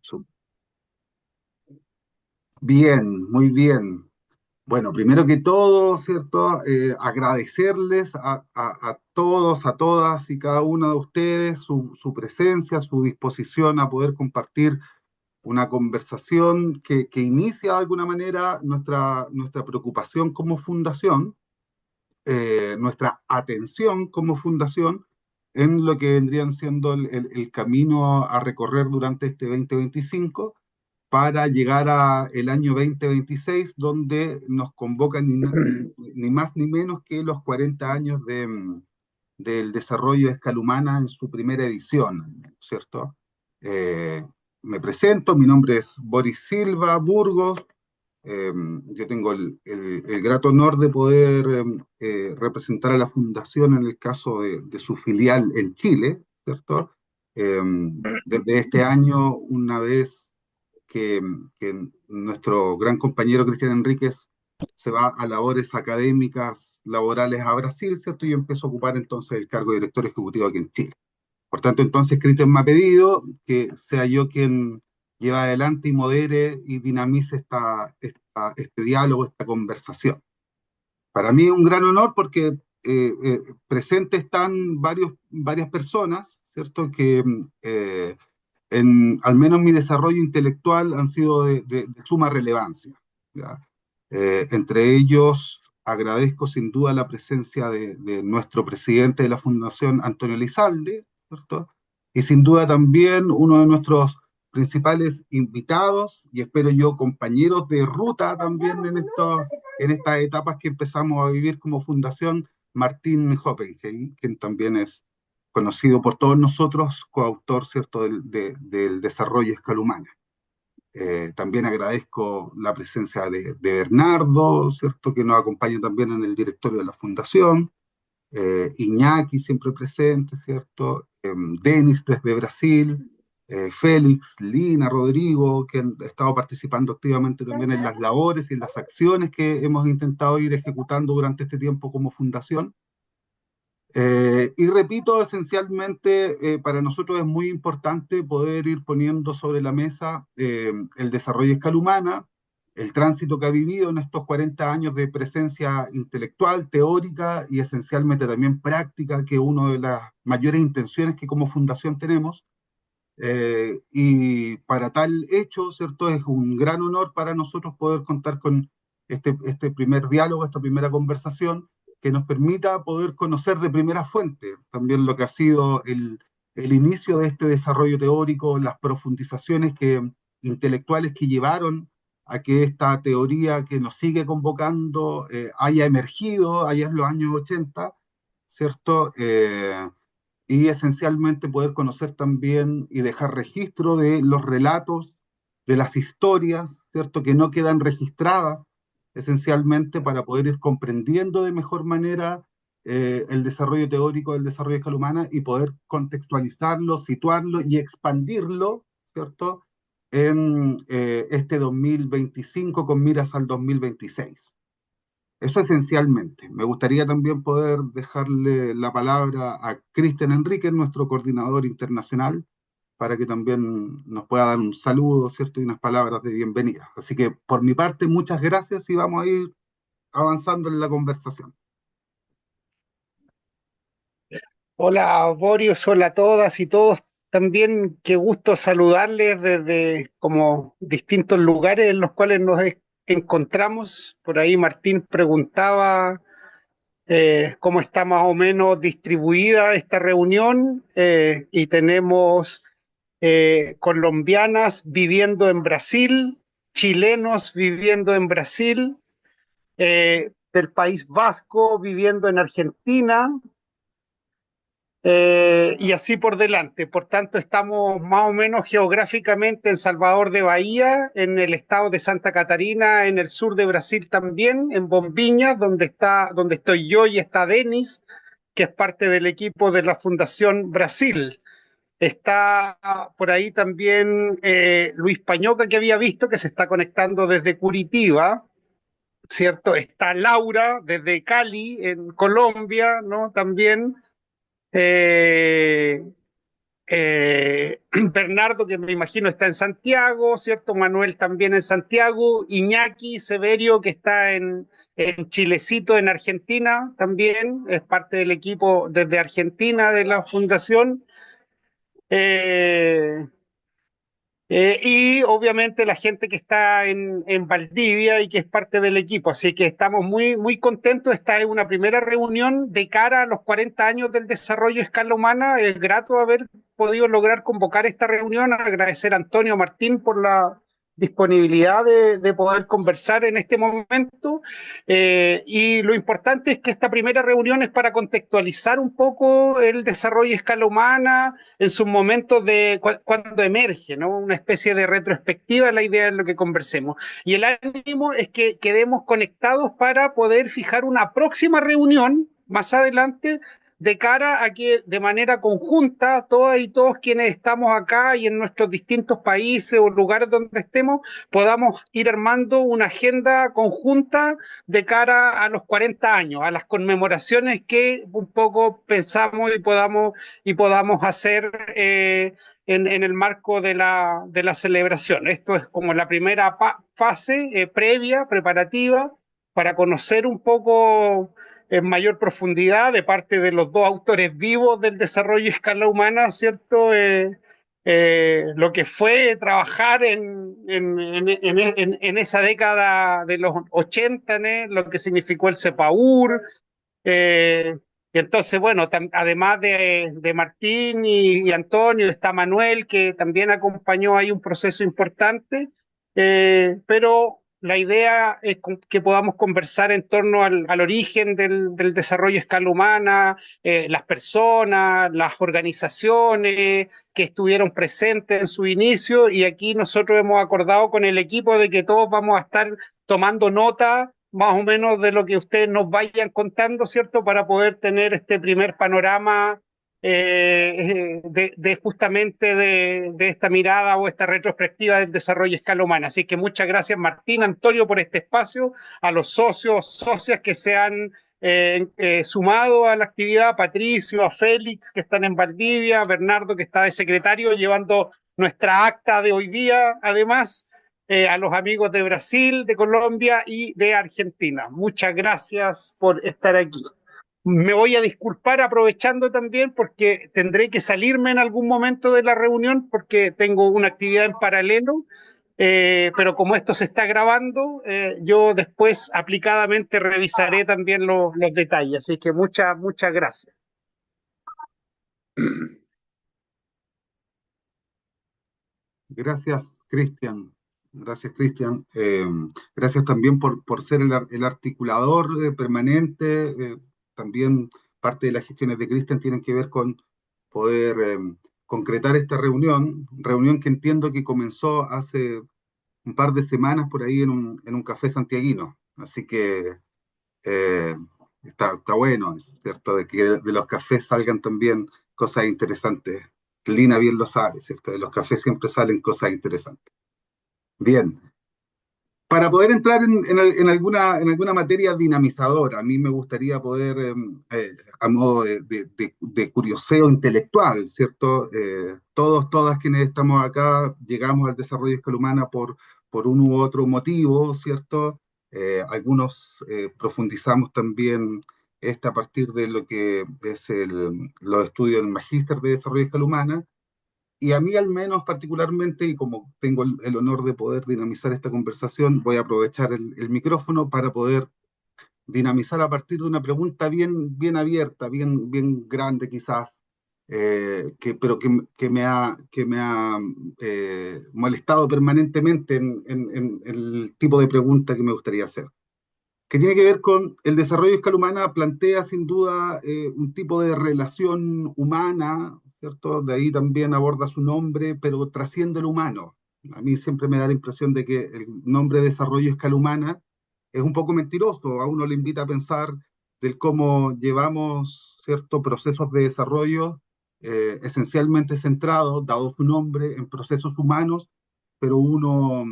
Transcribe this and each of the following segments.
Su- Bien, muy bien. Bueno, primero que todo, ¿cierto? Agradecerles a todos, a todas y cada uno de ustedes su presencia, su disposición a poder compartir una conversación que inicia de alguna manera nuestra preocupación como fundación, nuestra atención como fundación en lo que vendrían siendo el camino a recorrer durante este 2025 para llegar a el año 2026, donde nos convocan ni más ni menos que los 40 años del desarrollo de escala humana en su primera edición, ¿cierto? Me presento, mi nombre es Boris Silva Burgos. Yo tengo el grato honor de poder representar a la Fundación en el caso de su filial en Chile, ¿cierto? Desde este año, una vez que, que nuestro gran compañero Cristian Enríquez se va a labores académicas laborales a Brasil, ¿cierto? Y yo empiezo a ocupar entonces el cargo de director ejecutivo aquí en Chile. Por tanto, entonces Cristian me ha pedido que sea yo quien lleve adelante y modere y dinamice este diálogo, esta conversación. Para mí es un gran honor porque presentes están varias personas, ¿cierto? Que al menos mi desarrollo intelectual han sido de suma relevancia, ¿ya? Entre ellos, agradezco sin duda la presencia de nuestro presidente de la Fundación, Antonio Lizalde, ¿cierto? Y sin duda también uno de nuestros principales invitados, y espero yo compañeros de ruta también en estas etapas que empezamos a vivir como fundación, Martín Hoppenheim, quien también es conocido por todos nosotros, coautor, ¿cierto?, del desarrollo a escala humana. También agradezco la presencia de Bernardo, ¿cierto?, que nos acompaña también en el directorio de la Fundación, Iñaki siempre presente, ¿cierto? Denis desde Brasil, Félix, Lina, Rodrigo, que han estado participando activamente también en las labores y en las acciones que hemos intentado ir ejecutando durante este tiempo como fundación. Y repito, esencialmente para nosotros es muy importante poder ir poniendo sobre la mesa el desarrollo a escala humana, el tránsito que ha vivido en estos 40 años de presencia intelectual, teórica y esencialmente también práctica, que es una de las mayores intenciones que como fundación tenemos. Y para tal hecho, ¿cierto? Es un gran honor para nosotros poder contar con este primer diálogo, esta primera conversación, que nos permita poder conocer de primera fuente también lo que ha sido el inicio de este desarrollo teórico, las profundizaciones intelectuales que llevaron a que esta teoría que nos sigue convocando haya emergido allá en los años 80, ¿cierto? Y esencialmente poder conocer también y dejar registro de los relatos, de las historias, ¿cierto? Que no quedan registradas, esencialmente para poder ir comprendiendo de mejor manera el desarrollo teórico del desarrollo de escala humana y poder contextualizarlo, situarlo y expandirlo, ¿cierto? En este 2025 con miras al 2026. Eso esencialmente. Me gustaría también poder dejarle la palabra a Cristian Enrique, nuestro coordinador internacional, para que también nos pueda dar un saludo, ¿cierto? Y unas palabras de bienvenida. Así que por mi parte, muchas gracias y vamos a ir avanzando en la conversación. Hola Boris, hola a todas y todos. También qué gusto saludarles desde como distintos lugares en los cuales encontramos. Por ahí Martín preguntaba cómo está más o menos distribuida esta reunión y tenemos colombianas viviendo en Brasil, chilenos viviendo en Brasil, del País Vasco viviendo en Argentina, y así por delante. Por tanto, estamos más o menos geográficamente en Salvador de Bahía, en el estado de Santa Catarina, en el sur de Brasil también, en Bombiñas, donde estoy yo y está Denis, que es parte del equipo de la Fundación Brasil. Está por ahí también Luis Pañoca, que había visto que se está conectando desde Curitiba, ¿cierto? Está Laura desde Cali, en Colombia, ¿no? También. Eh, Bernardo, que me imagino está en Santiago, ¿cierto? Manuel también en Santiago, Iñaki Severio, que está en Chilecito, en Argentina, también es parte del equipo desde Argentina de la fundación. Eh, y obviamente la gente que está en Valdivia y que es parte del equipo. Así que estamos muy, muy contentos. Esta es una primera reunión de cara a los 40 años del desarrollo a escala humana. Es grato haber podido lograr convocar esta reunión. Agradecer a Antonio Martín por la disponibilidad de poder conversar en este momento. Y lo importante es que esta primera reunión es para contextualizar un poco el desarrollo a escala humana en sus momentos de cuando emerge, ¿no? Una especie de retrospectiva, la idea es lo que conversemos. Y el ánimo es que quedemos conectados para poder fijar una próxima reunión más adelante de cara a que de manera conjunta, todas y todos quienes estamos acá y en nuestros distintos países o lugares donde estemos, podamos ir armando una agenda conjunta de cara a los 40 años, a las conmemoraciones que un poco pensamos y podamos hacer en el marco de la celebración. Esto es como la primera fase previa, preparativa, para conocer un poco en mayor profundidad de parte de los dos autores vivos del desarrollo a escala humana, ¿cierto? Lo que fue trabajar en esa década de los 80, ¿no? Lo que significó el CEPAUR, y entonces, bueno, además de Martín y Antonio, está Manuel, que también acompañó ahí un proceso importante, pero la idea es que podamos conversar en torno al origen del desarrollo a escala humana, las personas, las organizaciones que estuvieron presentes en su inicio, y aquí nosotros hemos acordado con el equipo de que todos vamos a estar tomando nota más o menos de lo que ustedes nos vayan contando, ¿cierto? Para poder tener este primer panorama justamente de esta mirada o esta retrospectiva del desarrollo a escala humana. Así que muchas gracias, Martín, Antonio, por este espacio, a los socios, socias que se han sumado a la actividad, Patricio, a Félix, que están en Valdivia, a Bernardo, que está de secretario, llevando nuestra acta de hoy día, además a los amigos de Brasil, de Colombia y de Argentina. Muchas gracias por estar aquí. Me voy a disculpar aprovechando también porque tendré que salirme en algún momento de la reunión porque tengo una actividad en paralelo, pero como esto se está grabando, yo después aplicadamente revisaré también los detalles. Así que muchas, muchas gracias. Gracias, Cristian. Gracias, Cristian. Gracias también por ser el articulador permanente. También parte de las gestiones de Cristian tienen que ver con poder concretar esta reunión que entiendo que comenzó hace un par de semanas por ahí en un café santiaguino. Así que eh, está bueno, es cierto, de que de los cafés salgan también cosas interesantes. Lina bien lo sabe, ¿cierto? De los cafés siempre salen cosas interesantes. Bien, para poder entrar en alguna materia dinamizadora, a mí me gustaría poder, a modo de curioseo intelectual, ¿cierto? Todas quienes estamos acá llegamos al desarrollo escala humana por un u otro motivo, ¿cierto? Algunos profundizamos también a partir de lo que es los estudios del Magíster de Desarrollo escala humana, y a mí al menos particularmente, y como tengo el honor de poder dinamizar esta conversación, voy a aprovechar el micrófono para poder dinamizar a partir de una pregunta bien abierta, bien grande quizás, pero que me ha molestado permanentemente en el tipo de pregunta que me gustaría hacer, que tiene que ver con el desarrollo de escala humana. Plantea sin duda un tipo de relación humana, ¿cierto? De ahí también aborda su nombre, pero trasciende lo humano. A mí siempre me da la impresión de que el nombre de desarrollo a escala humana es un poco mentiroso. A uno le invita a pensar del cómo llevamos, ¿cierto?, procesos de desarrollo esencialmente centrados, dado su nombre, en procesos humanos, pero uno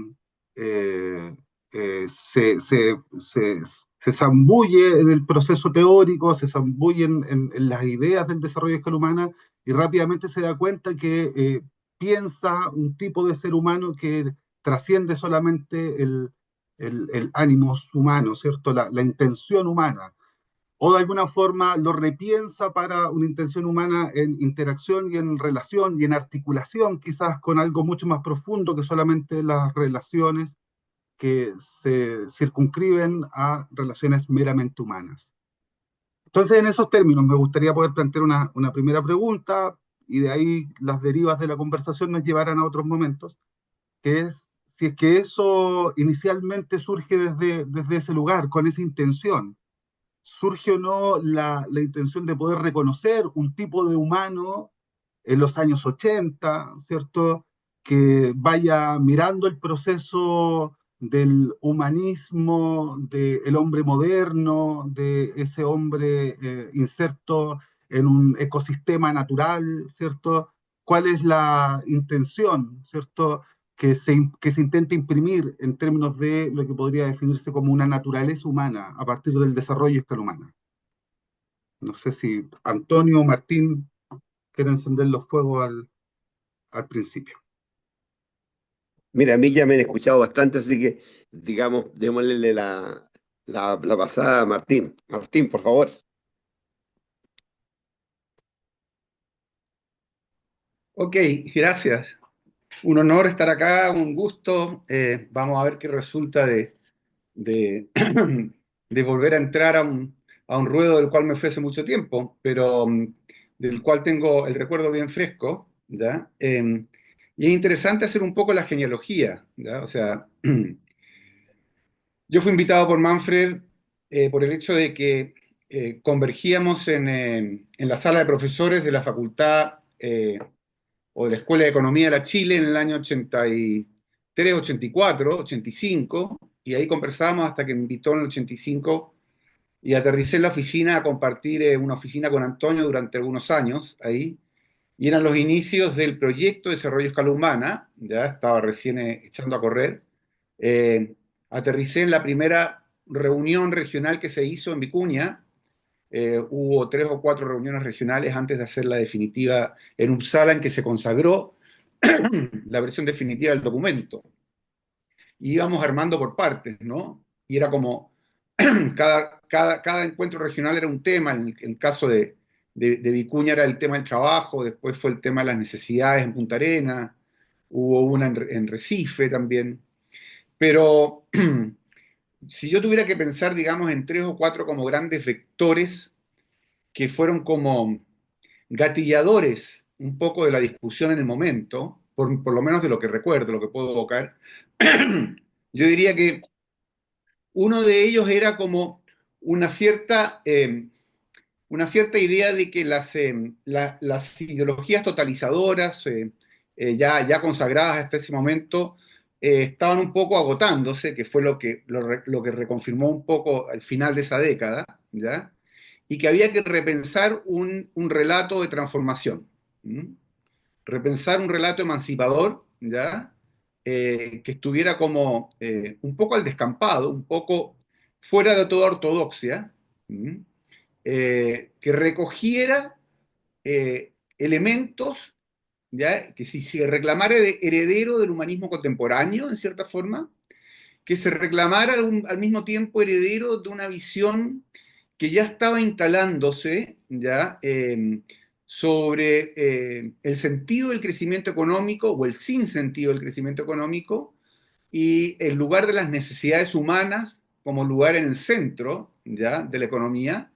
eh, se zambulle en el proceso teórico, se zambulle en las ideas del desarrollo de escala humana y rápidamente se da cuenta que piensa un tipo de ser humano que trasciende solamente el ánimo humano, ¿cierto? La intención humana, o de alguna forma lo repiensa para una intención humana en interacción y en relación y en articulación, quizás con algo mucho más profundo que solamente las relaciones que se circunscriben a relaciones meramente humanas. Entonces, en esos términos, me gustaría poder plantear una primera pregunta y de ahí las derivas de la conversación nos llevarán a otros momentos, que es si es que eso inicialmente surge desde ese lugar, con esa intención, surge o no la intención de poder reconocer un tipo de humano en los años 80, ¿cierto? Que vaya mirando el proceso del humanismo, del hombre moderno, de ese hombre inserto en un ecosistema natural, ¿cierto? ¿Cuál es la intención, ¿cierto? Que se intenta imprimir en términos de lo que podría definirse como una naturaleza humana a partir del desarrollo a escala humana. No sé si Antonio o Martín quieren encender los fuegos al principio. Mira, a mí ya me han escuchado bastante, así que, digamos, démosle la pasada a Martín. Martín, por favor. Ok, gracias. Un honor estar acá, un gusto. Vamos a ver qué resulta de, de volver a entrar a un ruedo del cual me fue hace mucho tiempo, pero del cual tengo el recuerdo bien fresco, ¿ya? Y es interesante hacer un poco la genealogía, ¿ya? O sea, yo fui invitado por Manfred por el hecho de que convergíamos en la sala de profesores de la facultad o de la Escuela de Economía de la Chile en el año 83, 84, 85, y ahí conversábamos hasta que me invitó en el 85 y aterricé en la oficina a compartir una oficina con Antonio durante algunos años ahí, y eran los inicios del proyecto de desarrollo a escala humana, ya estaba recién echando a correr. Eh, Aterricé en la primera reunión regional que se hizo en Vicuña. Hubo 3 o 4 reuniones regionales antes de hacer la definitiva en Uppsala, en que se consagró la versión definitiva del documento. Y íbamos armando por partes, ¿no? Y era como, cada encuentro regional era un tema. En el caso de Vicuña era el tema del trabajo, después fue el tema de las necesidades en Punta Arenas, hubo una en Recife también. Pero si yo tuviera que pensar, digamos, en 3 o 4 como grandes vectores que fueron como gatilladores un poco de la discusión en el momento, por lo menos de lo que recuerdo, lo que puedo evocar, yo diría que uno de ellos era como una cierta, una cierta idea de que las ideologías totalizadoras, ya consagradas hasta ese momento, estaban un poco agotándose, que fue lo que reconfirmó un poco al final de esa década, ¿ya? Y que había que repensar un relato de transformación, ¿m? Repensar un relato emancipador, ¿ya? Que estuviera como un poco al descampado, un poco fuera de toda ortodoxia, ¿m? Que recogiera elementos, ¿ya? Que si se reclamara de heredero del humanismo contemporáneo, en cierta forma, que se reclamara al mismo tiempo heredero de una visión que ya estaba instalándose, ¿ya? Sobre el sentido del crecimiento económico o el sinsentido del crecimiento económico y el lugar de las necesidades humanas como lugar en el centro, ¿ya? De la economía.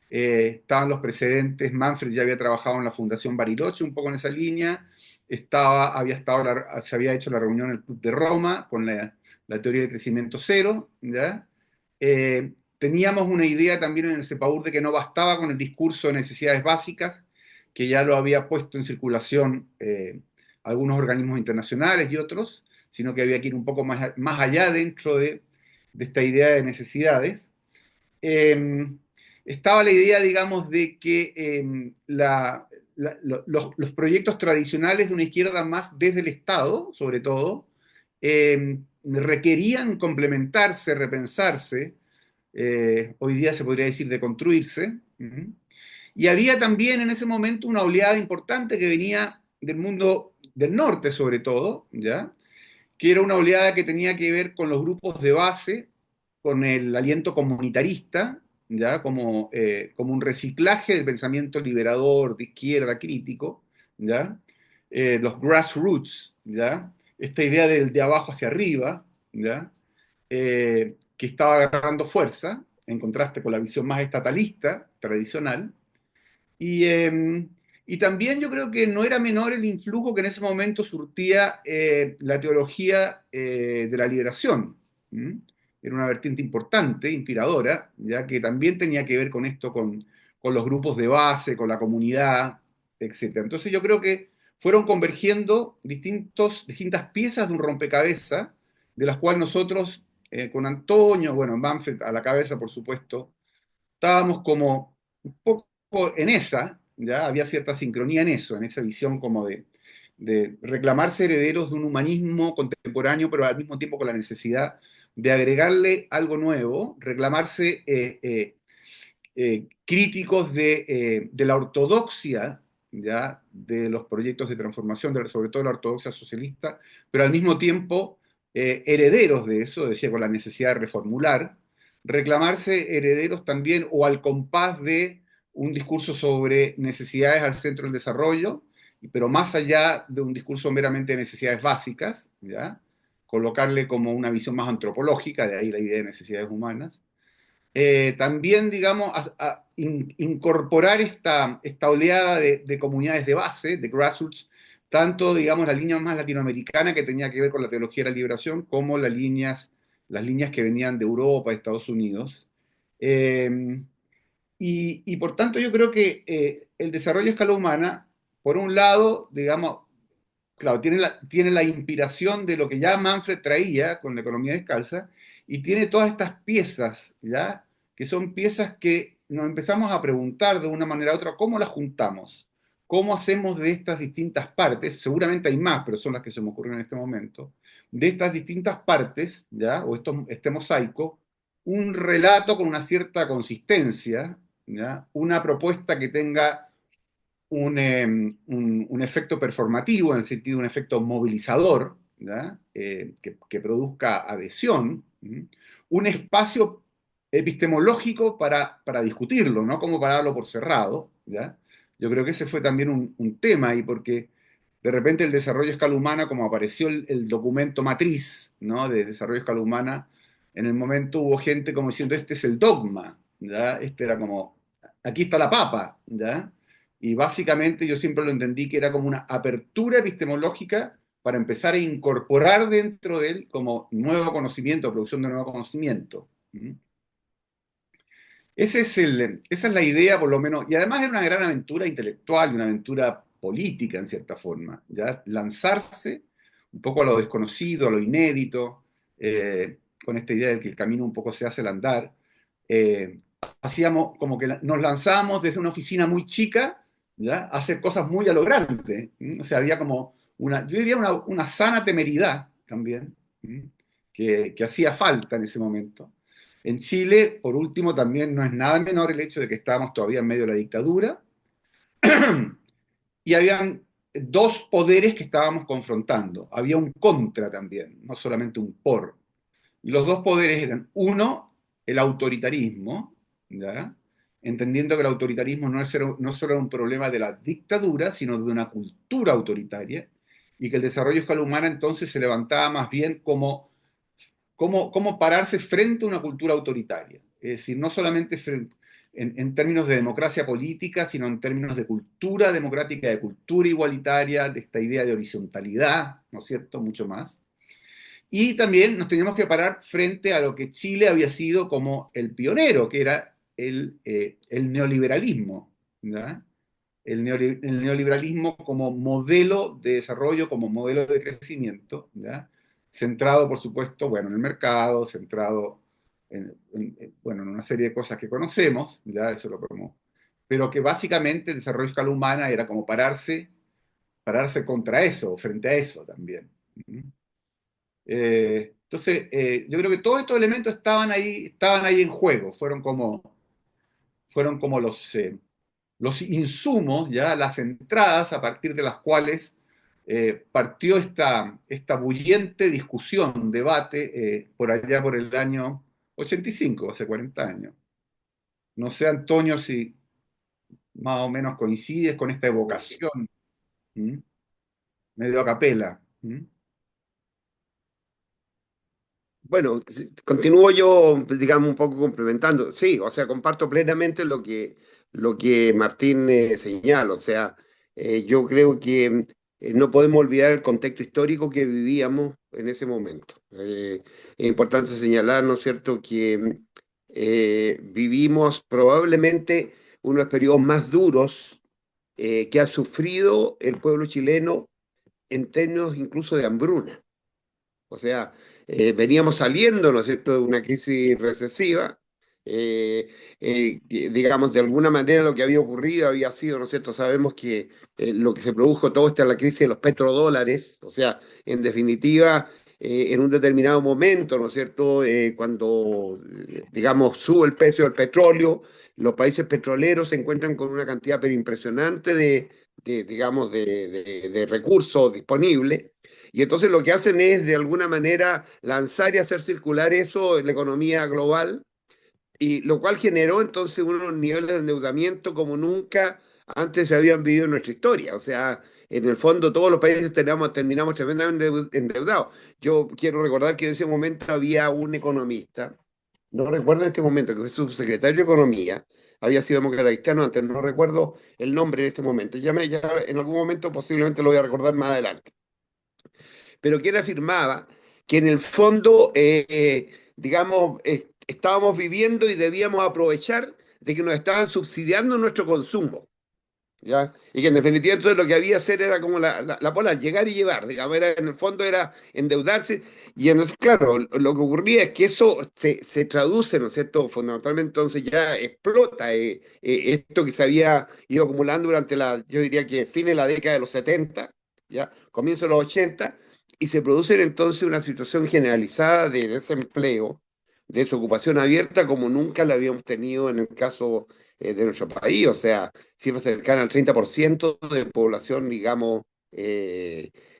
Estaban los precedentes. Manfred ya había trabajado en la Fundación Bariloche un poco en esa línea. Se había hecho la reunión en el Club de Roma con la teoría del crecimiento cero, ¿ya? Teníamos una idea también en el CEPAUR de que no bastaba con el discurso de necesidades básicas, que ya lo había puesto en circulación algunos organismos internacionales y otros, sino que había que ir un poco más allá dentro de esta idea de necesidades. Eh, Estaba la idea, digamos, de que los proyectos tradicionales de una izquierda más desde el Estado, sobre todo, requerían complementarse, repensarse, hoy día se podría decir de construirse, Y había también en ese momento una oleada importante que venía del mundo del norte, sobre todo, ¿ya? Que era una oleada que tenía que ver con los grupos de base, con el aliento comunitarista, ¿ya? Como un reciclaje del pensamiento liberador de izquierda crítico, ¿ya? Los grassroots, ¿ya? Esta idea del de abajo hacia arriba, ¿ya? Que estaba agarrando fuerza, en contraste con la visión más estatalista, tradicional, y, y también yo creo que no era menor el influjo que en ese momento surtía la teología de la liberación. ¿Mm? Era una vertiente importante, inspiradora, ya que también tenía que ver con esto, con los grupos de base, con la comunidad, etc. Entonces yo creo que fueron convergiendo distintas piezas de un rompecabezas, de las cuales nosotros, con Antonio, bueno, Manfred a la cabeza, por supuesto, estábamos como un poco en esa, ya había cierta sincronía en eso, en esa visión como de reclamarse herederos de un humanismo contemporáneo, pero al mismo tiempo con la necesidad de agregarle algo nuevo, reclamarse críticos de la ortodoxia, ¿ya? De los proyectos de transformación, sobre todo la ortodoxia socialista, pero al mismo tiempo herederos de eso, decía, con la necesidad de reformular, reclamarse herederos también o al compás de un discurso sobre necesidades al centro del desarrollo, pero más allá de un discurso meramente de necesidades básicas, ¿ya? Colocarle como una visión más antropológica, de ahí la idea de necesidades humanas, también, digamos, incorporar esta oleada de comunidades de base, de grassroots, tanto, digamos, la línea más latinoamericana que tenía que ver con la teología de la liberación, como las líneas que venían de Europa, de Estados Unidos. Eh, y por tanto yo creo que el desarrollo a escala humana, por un lado, digamos, claro, tiene la inspiración de lo que ya Manfred traía con la economía descalza y tiene todas estas piezas, ¿ya? Que son piezas que nos empezamos a preguntar de una manera u otra, ¿cómo las juntamos? ¿Cómo hacemos de estas distintas partes? Seguramente hay más, pero son las que se me ocurren en este momento. De estas distintas partes, ¿ya? O este mosaico, un relato con una cierta consistencia, ¿ya? Una propuesta que tenga un efecto performativo, en el sentido de un efecto movilizador, que produzca adhesión, ¿sí? Un espacio epistemológico para discutirlo, no como para darlo por cerrado. ¿Ya? Yo creo que ese fue también un tema ahí, porque de repente el desarrollo a escala humana, como apareció el documento matriz, ¿no? De desarrollo a escala humana, en el momento hubo gente como diciendo, este es el dogma, ¿ya? Este era como, aquí está la papa, ¿ya? Y básicamente yo siempre lo entendí que era como una apertura epistemológica para empezar a incorporar dentro de él como nuevo conocimiento, producción de nuevo conocimiento. ¿Mm? Esa es la idea, por lo menos, y además era una gran aventura intelectual y una aventura política, en cierta forma, ¿ya? Lanzarse un poco a lo desconocido, a lo inédito, con esta idea de que el camino un poco se hace al andar. Eh, Hacíamos como que nos lanzábamos desde una oficina muy chica, ¿ya? A hacer cosas muy a lo grande. O sea, había como yo diría una sana temeridad también, que hacía falta en ese momento. En Chile, por último, también no es nada menor el hecho de que estábamos todavía en medio de la dictadura y habían dos poderes que estábamos confrontando. Había un contra también, no solamente un por. Y los dos poderes eran, uno, el autoritarismo, ¿ya? Entendiendo que el autoritarismo no solo era un problema de la dictadura, sino de una cultura autoritaria, y que el desarrollo a escala humana entonces se levantaba más bien como cómo pararse frente a una cultura autoritaria. Es decir, no solamente en términos de democracia política, sino en términos de cultura democrática, de cultura igualitaria, de esta idea de horizontalidad, ¿no es cierto? Mucho más. Y también nos teníamos que parar frente a lo que Chile había sido como el pionero, que era el neoliberalismo, ¿ya? El neoliberalismo como modelo de desarrollo, como modelo de crecimiento, ¿ya? Centrado, por supuesto, bueno, en el mercado, centrado bueno, en una serie de cosas que conocemos, ¿ya? Eso lo podemos, pero que básicamente el desarrollo a escala humana era como pararse contra eso, frente a eso también. Entonces, yo creo que todos estos elementos estaban ahí en juego, fueron como los insumos, ya las entradas a partir de las cuales partió esta bullente discusión, debate, por allá por el año 85, hace 40 años. No sé, Antonio, si más o menos coincides con esta evocación, ¿m? Medio a capela. ¿M? Bueno, continúo yo, digamos, un poco complementando. Sí, o sea, comparto plenamente lo que Martín señala. O sea, yo creo que no podemos olvidar el contexto histórico que vivíamos en ese momento. Es importante señalar, ¿no es cierto?, que vivimos probablemente uno de los periodos más duros que ha sufrido el pueblo chileno en términos incluso de hambruna. O sea, veníamos saliendo, ¿no es cierto?, de una crisis recesiva. eh, digamos, de alguna manera lo que había ocurrido había sido, ¿no es cierto? Sabemos que lo que se produjo todo esta la crisis de los petrodólares, o sea, en definitiva, en un determinado momento, ¿no es cierto? Cuando, digamos, sube el precio del petróleo, los países petroleros se encuentran con una cantidad pero impresionante digamos, de recursos disponibles y entonces lo que hacen es, de alguna manera, lanzar y hacer circular eso en la economía global, y lo cual generó entonces unos niveles de endeudamiento como nunca antes se habían vivido en nuestra historia. O sea, en el fondo todos los países terminamos tremendamente endeudados. Yo quiero recordar que en ese momento había un economista, no recuerdo en este momento, que fue subsecretario de Economía, había sido demócrata cristiano antes, no recuerdo el nombre en este momento. Ya en algún momento posiblemente lo voy a recordar más adelante, pero quien afirmaba que en el fondo, digamos, estábamos viviendo y debíamos aprovechar de que nos estaban subsidiando nuestro consumo, ¿ya? Y que en definitiva entonces lo que había que hacer era como la polar, llegar y llevar, digamos, en el fondo era endeudarse, y entonces, claro, lo que ocurría es que eso se traduce, ¿no es cierto? Fundamentalmente entonces ya explota esto que se había ido acumulando durante yo diría que fin de la década de los 70, ¿ya? Comienzo de los 80, y se produce entonces una situación generalizada de desempleo, de desocupación abierta como nunca la habíamos tenido en el caso de nuestro país. O sea, cifra cercana al 30% de población, digamos,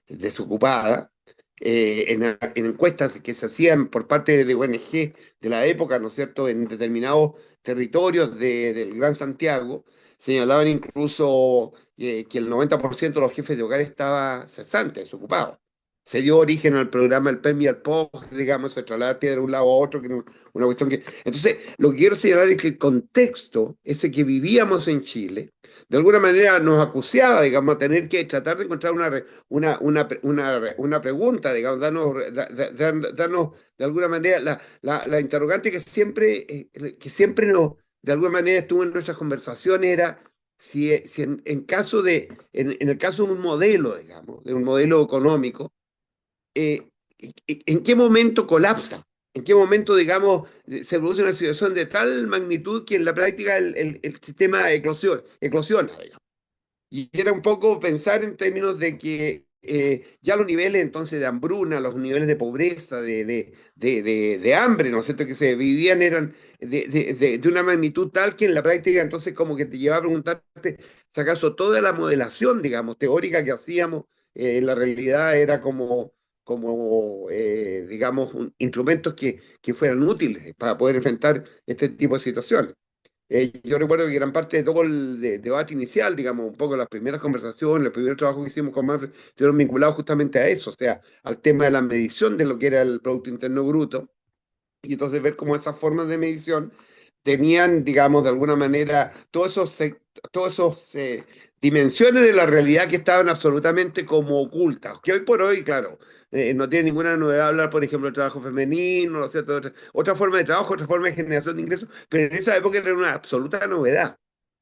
desocupada. En encuestas que se hacían por parte de ONG de la época, ¿no es cierto?, en determinados territorios del Gran Santiago, señalaban incluso que el 90% de los jefes de hogar estaba cesante, desocupado. Se dio origen al programa El PEM y el POG, digamos, se trasladar piedra de un lado a otro, que una cuestión que... Entonces, lo que quiero señalar es que el contexto, ese que vivíamos en Chile, de alguna manera nos acuciaba, digamos, a tener que tratar de encontrar una pregunta, digamos, darnos de alguna manera la interrogante que siempre nos, de alguna manera estuvo en nuestras conversaciones era si en el caso de un modelo, digamos, de un modelo económico, eh, ¿en qué momento colapsa? ¿En qué momento, digamos, se produce una situación de tal magnitud que en la práctica el sistema eclosiona, digamos? Y era un poco pensar en términos de que ya los niveles entonces de hambruna, los niveles de pobreza, de hambre, ¿no es cierto?, que se vivían eran de una magnitud tal que en la práctica entonces como que te llevaba a preguntarte si acaso toda la modelación, digamos, teórica que hacíamos en la realidad era digamos, instrumentos que fueran útiles para poder enfrentar este tipo de situaciones. Yo recuerdo que gran parte de todo el debate inicial, digamos, un poco las primeras conversaciones, el primer trabajo que hicimos con Manfred, estuvieron vinculados justamente a eso, o sea, al tema de la medición de lo que era el Producto Interno Bruto, y entonces ver cómo esas formas de medición tenían, digamos, de alguna manera, todos esos dimensiones de la realidad que estaban absolutamente como ocultas, que hoy por hoy, claro, no tiene ninguna novedad hablar, por ejemplo, del trabajo femenino, ¿no es cierto? Otra forma de trabajo, otra forma de generación de ingresos, pero en esa época era una absoluta novedad.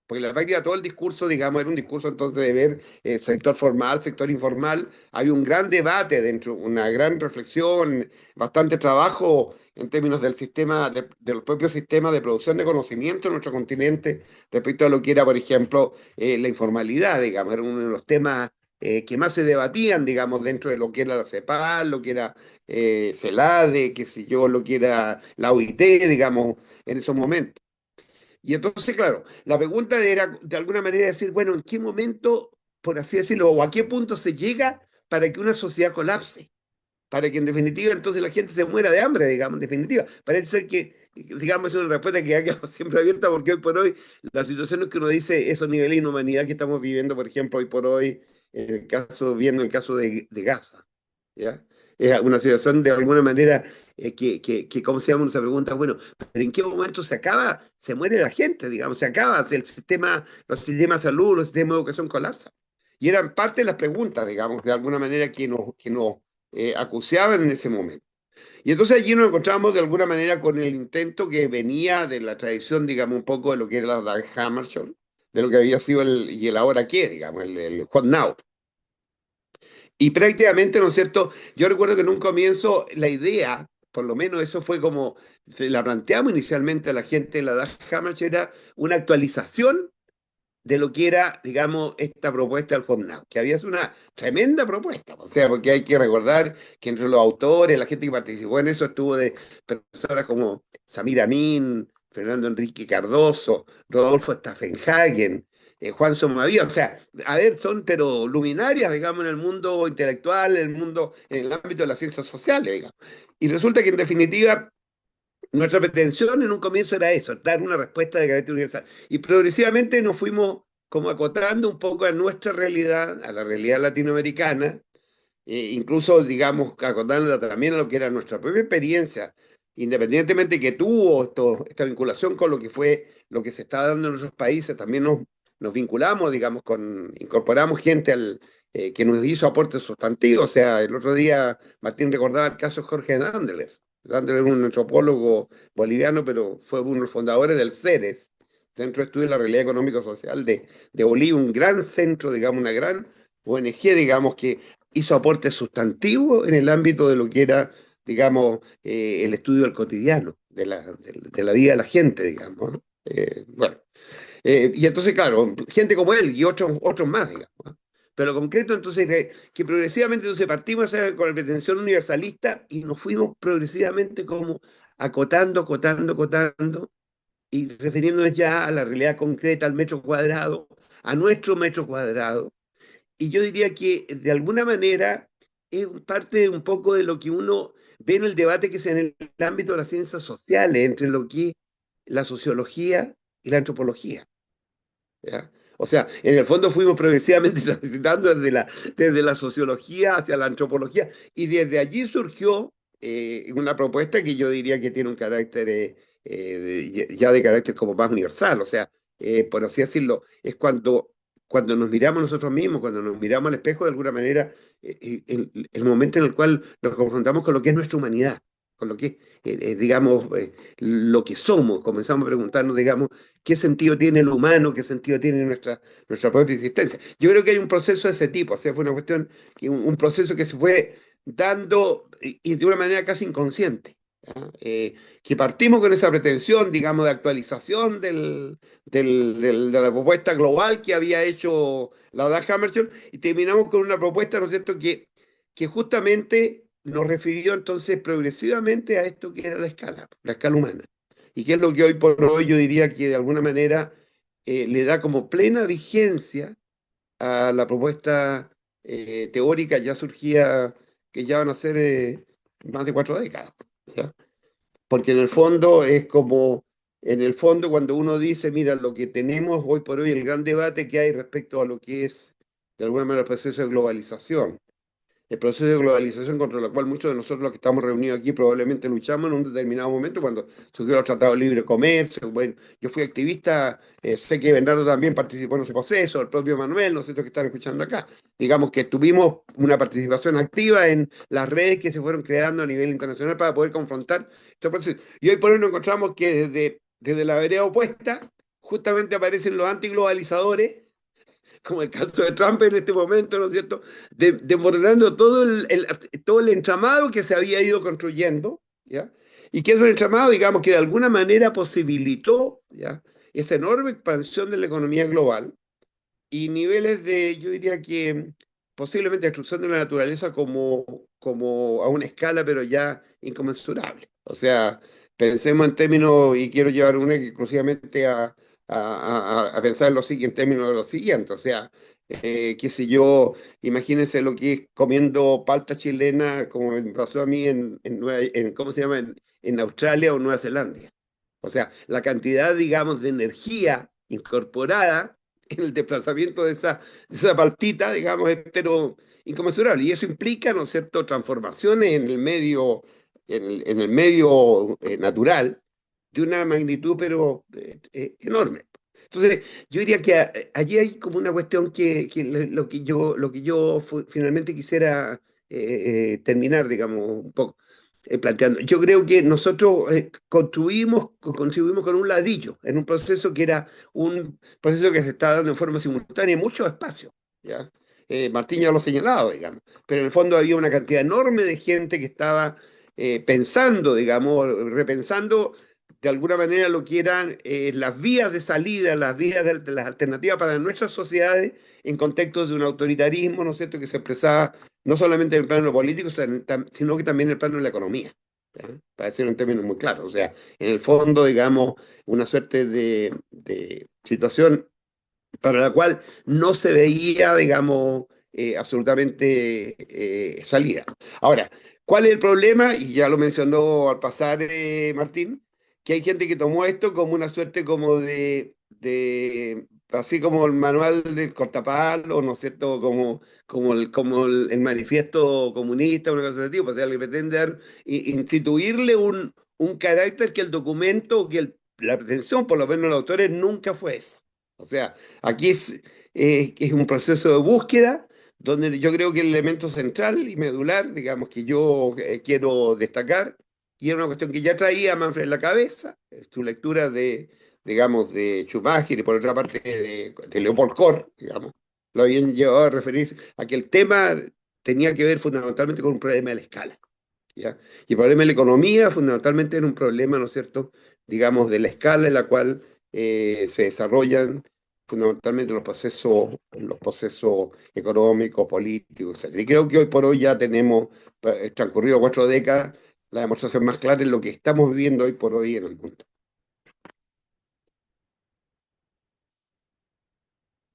Porque en la práctica todo el discurso, digamos, era un discurso entonces de ver sector formal, sector informal. Hay un gran debate dentro, una gran reflexión, bastante trabajo en términos del sistema, de los propios sistemas de producción de conocimiento en nuestro continente respecto a lo que era, por ejemplo, la informalidad, digamos, era uno de los temas que más se debatían, digamos, dentro de lo que era la CEPAL, lo que era CELADE, qué sé yo, lo que era la OIT, digamos, en esos momentos. Y entonces, claro, la pregunta era de alguna manera decir, bueno, ¿en qué momento, por así decirlo, o a qué punto se llega para que una sociedad colapse? Para que en definitiva entonces la gente se muera de hambre, digamos, en definitiva. Parece ser que, digamos, es una respuesta que ha quedado siempre abierta porque hoy por hoy la situación es que uno dice esos niveles de inhumanidad que estamos viviendo, por ejemplo, hoy por hoy, viendo el caso de Gaza, ¿ya? Es una situación de alguna manera ¿cómo se llama? Uno se pregunta, bueno, pero ¿en qué momento se acaba? Se muere la gente, digamos, se acaba, el sistema, los sistemas de salud, los sistemas de educación colapsan. Y eran parte de las preguntas, digamos, de alguna manera que nos acuciaban en ese momento. Y entonces allí nos encontramos de alguna manera con el intento que venía de la tradición, digamos, un poco de lo que era la Dag Hammarskjöld, de lo que había sido y el ahora qué, digamos, el What Now. Y prácticamente, ¿no es cierto? Yo recuerdo que en un comienzo la idea, por lo menos eso fue como se la planteamos inicialmente a la gente de la Dag Hammarskjöld, era una actualización de lo que era, digamos, esta propuesta del Hotnau, que había sido una tremenda propuesta, o sea, porque hay que recordar que entre los autores, la gente que participó en eso estuvo de personas como Samir Amin, Fernando Enrique Cardoso, Rodolfo Staffenhagen, Juan Somavía, o sea, a ver, son pero luminarias, digamos, en el mundo intelectual, en el ámbito de las ciencias sociales, digamos. Y resulta que en definitiva nuestra pretensión en un comienzo era eso, dar una respuesta de carácter universal. Y progresivamente nos fuimos como acotando un poco a nuestra realidad, a la realidad latinoamericana, incluso, digamos, acotando también a lo que era nuestra propia experiencia, independientemente que tuvo esta vinculación con lo que fue, lo que se estaba dando en nuestros países, también nos vinculamos, digamos, incorporamos gente que nos hizo aportes sustantivos. O sea, el otro día Martín recordaba el caso de Jorge Dandler. Dandler es un antropólogo boliviano, pero fue uno de los fundadores del CERES, Centro de Estudio de la Realidad Económico-Social de Bolivia, un gran centro, digamos, una gran ONG, digamos, que hizo aportes sustantivos en el ámbito de lo que era, digamos, el estudio del cotidiano, de la vida de la gente, digamos, ¿no? Bueno, y entonces, claro, gente como él y otros más, digamos, ¿no? Pero lo concreto, entonces, que progresivamente entonces partimos con la pretensión universalista y nos fuimos progresivamente como acotando, acotando, acotando y refiriéndonos ya a la realidad concreta, al metro cuadrado, a nuestro metro cuadrado. Y yo diría que de alguna manera es parte un poco de lo que uno ve en el debate que se en el ámbito de las ciencias sociales, entre lo que es la sociología y la antropología, ¿ya? O sea, en el fondo fuimos progresivamente transitando desde la sociología hacia la antropología y desde allí surgió una propuesta que yo diría que tiene un carácter ya de carácter como más universal. O sea, por así decirlo, es cuando nos miramos nosotros mismos, cuando nos miramos al espejo, de alguna manera, el momento en el cual nos confrontamos con lo que es nuestra humanidad, con lo que es, digamos, lo que somos. Comenzamos a preguntarnos, digamos, qué sentido tiene lo humano, qué sentido tiene nuestra propia existencia. Yo creo que hay un proceso de ese tipo. O sea, fue una cuestión, un proceso que se fue dando y de una manera casi inconsciente, ¿ya? Que partimos con esa pretensión, digamos, de actualización de la propuesta global que había hecho la Dag Hammarskjöld y terminamos con una propuesta, ¿no es cierto?, que justamente nos refirió entonces progresivamente a esto que era la escala humana. Y que es lo que hoy por hoy yo diría que de alguna manera le da como plena vigencia a la propuesta teórica ya surgía, que ya van a ser más de 4 décadas, ¿ya? Porque en el fondo es como, en el fondo cuando uno dice, mira, lo que tenemos hoy por hoy, el gran debate que hay respecto a lo que es, de alguna manera, el proceso de globalización, el proceso de globalización contra el cual muchos de nosotros los que estamos reunidos aquí probablemente luchamos en un determinado momento cuando surgió el Tratado de Libre Comercio. Bueno, yo fui activista, sé que Bernardo también participó en ese proceso, el propio Manuel, nosotros que están escuchando acá. Digamos que tuvimos una participación activa en las redes que se fueron creando a nivel internacional para poder confrontar estos procesos. Y hoy por hoy nos encontramos que desde la vereda opuesta justamente aparecen los antiglobalizadores, como el caso de Trump en este momento, ¿no es cierto?, desmoronando todo el entramado que se había ido construyendo, ¿ya? Y que es un entramado, digamos, que de alguna manera posibilitó, ¿ya?, esa enorme expansión de la economía global y niveles yo diría que posiblemente destrucción de la naturaleza como a una escala, pero ya inconmensurable. O sea, pensemos en términos, y quiero llevar una exclusivamente a pensar en, en términos de lo siguiente, o sea, qué sé yo, imagínense lo que es comiendo palta chilena, como me pasó a mí ¿cómo se llama? En Australia o Nueva Zelanda. O sea, la cantidad, digamos, de energía incorporada en el desplazamiento de esa paltita, digamos, es pero inconmensurable. Y eso implica, ¿no es cierto?, transformaciones en el medio, en el medio natural de una magnitud, pero enorme. Entonces, yo diría que allí hay como una cuestión lo que yo finalmente quisiera terminar, digamos, un poco planteando. Yo creo que nosotros contribuimos con un ladrillo en un proceso que era un proceso que se está dando en forma simultánea en muchos espacios, ¿ya? Martín ya lo ha señalado, digamos, pero en el fondo había una cantidad enorme de gente que estaba pensando, digamos, repensando de alguna manera lo que eran las vías de salida, las vías de las alternativas para nuestras sociedades en contextos de un autoritarismo, ¿no es cierto?, que se expresaba no solamente en el plano político, sino que también en el plano de la economía, ¿ya? Para decirlo en términos muy claros. O sea, en el fondo, digamos, una suerte de situación para la cual no se veía, digamos, absolutamente salida. Ahora, ¿cuál es el problema? Y ya lo mencionó al pasar Martín, que hay gente que tomó esto como una suerte como así como el manual del cortapalo, ¿no es cierto? Como el manifiesto comunista, una cosa de ese tipo, o sea, le pretenden instituirle un carácter que el documento, la pretensión, por lo menos los autores, nunca fue esa. O sea, aquí es un proceso de búsqueda donde yo creo que el elemento central y medular, digamos, que yo quiero destacar, y era una cuestión que ya traía Manfred en la cabeza, su lectura digamos, de Schumacher y por otra parte de Leopold Kohr, digamos, lo habían llevado a referir a que el tema tenía que ver fundamentalmente con un problema de la escala, ¿ya? Y el problema de la economía fundamentalmente era un problema, ¿no es cierto?, digamos, de la escala en la cual se desarrollan fundamentalmente los procesos económicos, políticos, etcétera. Y creo que hoy por hoy ya tenemos, transcurrido 4 décadas, la demostración más clara en lo que estamos viviendo hoy por hoy en el mundo.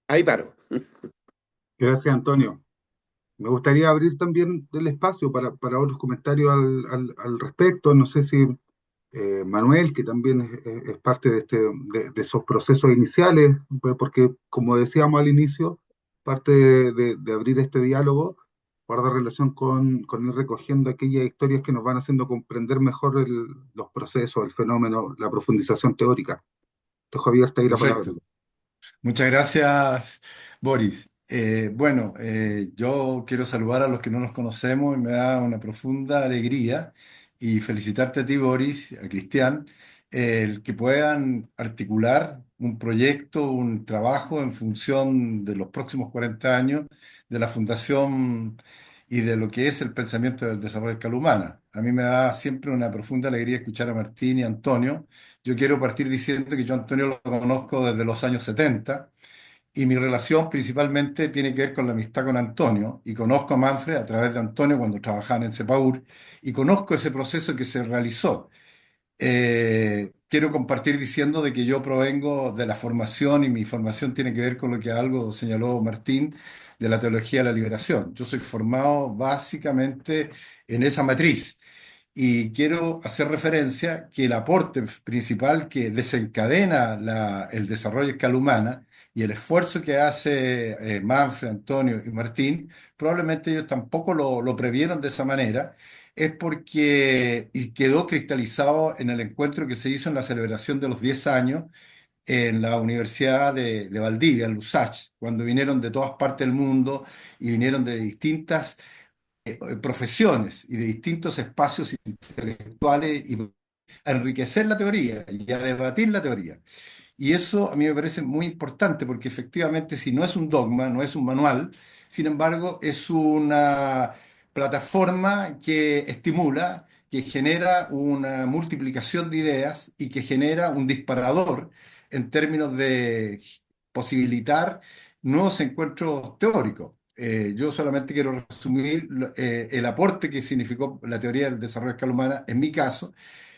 Ahí paro. Gracias, Antonio. Me gustaría abrir también el espacio para otros comentarios al respecto. No sé si Manuel, que también es parte de esos procesos iniciales, pues, porque como decíamos al inicio, parte de abrir este diálogo guarda relación con ir recogiendo aquellas historias que nos van haciendo comprender mejor los procesos, el fenómeno, la profundización teórica. Entonces, Javier, te doy la palabra. Perfecto. Muchas gracias, Boris. Bueno, yo quiero saludar a los que no nos conocemos y me da una profunda alegría y felicitarte a ti, Boris, a Cristian, el que puedan articular un proyecto, un trabajo en función de los próximos 40 años de la Fundación y de lo que es el pensamiento del desarrollo de escala humana. A mí me da siempre una profunda alegría escuchar a Martín y a Antonio. Yo quiero partir diciendo que yo a Antonio lo conozco desde los años 70 y mi relación principalmente tiene que ver con la amistad con Antonio y conozco a Manfred a través de Antonio cuando trabajaban en CEPAUR y conozco ese proceso que se realizó. Quiero compartir diciendo de que yo provengo de la formación y mi formación tiene que ver con lo que algo señaló Martín de la teología de la liberación. Yo soy formado básicamente en esa matriz. Y quiero hacer referencia que el aporte principal que desencadena el desarrollo a escala humana y el esfuerzo que hace Manfred, Antonio y Martín, probablemente ellos tampoco lo previeron de esa manera, es porque y quedó cristalizado en el encuentro que se hizo en la celebración de los 10 años en la Universidad de Valdivia, en Lusach, cuando vinieron de todas partes del mundo y vinieron de distintas profesiones y de distintos espacios intelectuales y a enriquecer la teoría y a debatir la teoría. Y eso a mí me parece muy importante porque efectivamente si no es un dogma, no es un manual, sin embargo es una plataforma que estimula, que genera una multiplicación de ideas y que genera un disparador en términos de posibilitar nuevos encuentros teóricos. yo solamente quiero resumir el aporte que significó la teoría del desarrollo de escala humana en mi caso.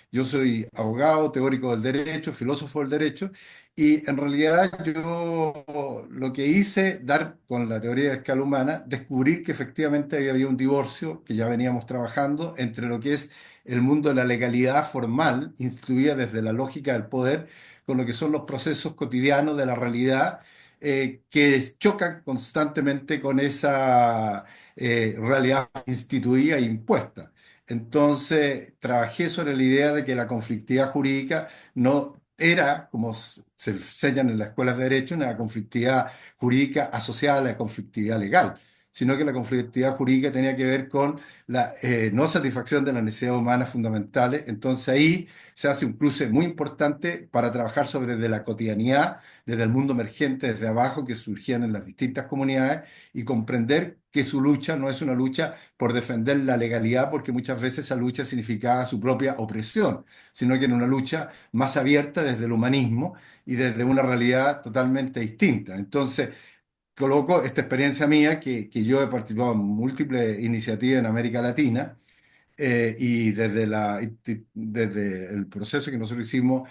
Yo soy abogado, teórico del derecho, filósofo del derecho, y en realidad yo lo que hice, dar con la teoría de escala humana, descubrir que efectivamente había un divorcio que ya veníamos trabajando entre lo que es el mundo de la legalidad formal, instituida desde la lógica del poder, con lo que son los procesos cotidianos de la realidad, que chocan constantemente con esa realidad instituida e impuesta. Entonces, trabajé sobre la idea de que la conflictividad jurídica no era, como se enseñan en las escuelas de derecho, una conflictividad jurídica asociada a la conflictividad legal, sino que la conflictividad jurídica tenía que ver con la no satisfacción de las necesidades humanas fundamentales. Entonces ahí se hace un cruce muy importante para trabajar sobre de la cotidianidad, desde el mundo emergente, desde abajo, que surgían en las distintas comunidades, y comprender que su lucha no es una lucha por defender la legalidad, porque muchas veces esa lucha significaba su propia opresión, sino que era una lucha más abierta desde el humanismo y desde una realidad totalmente distinta. Entonces, coloco esta experiencia mía, que yo he participado en múltiples iniciativas en América Latina, y desde el proceso que nosotros hicimos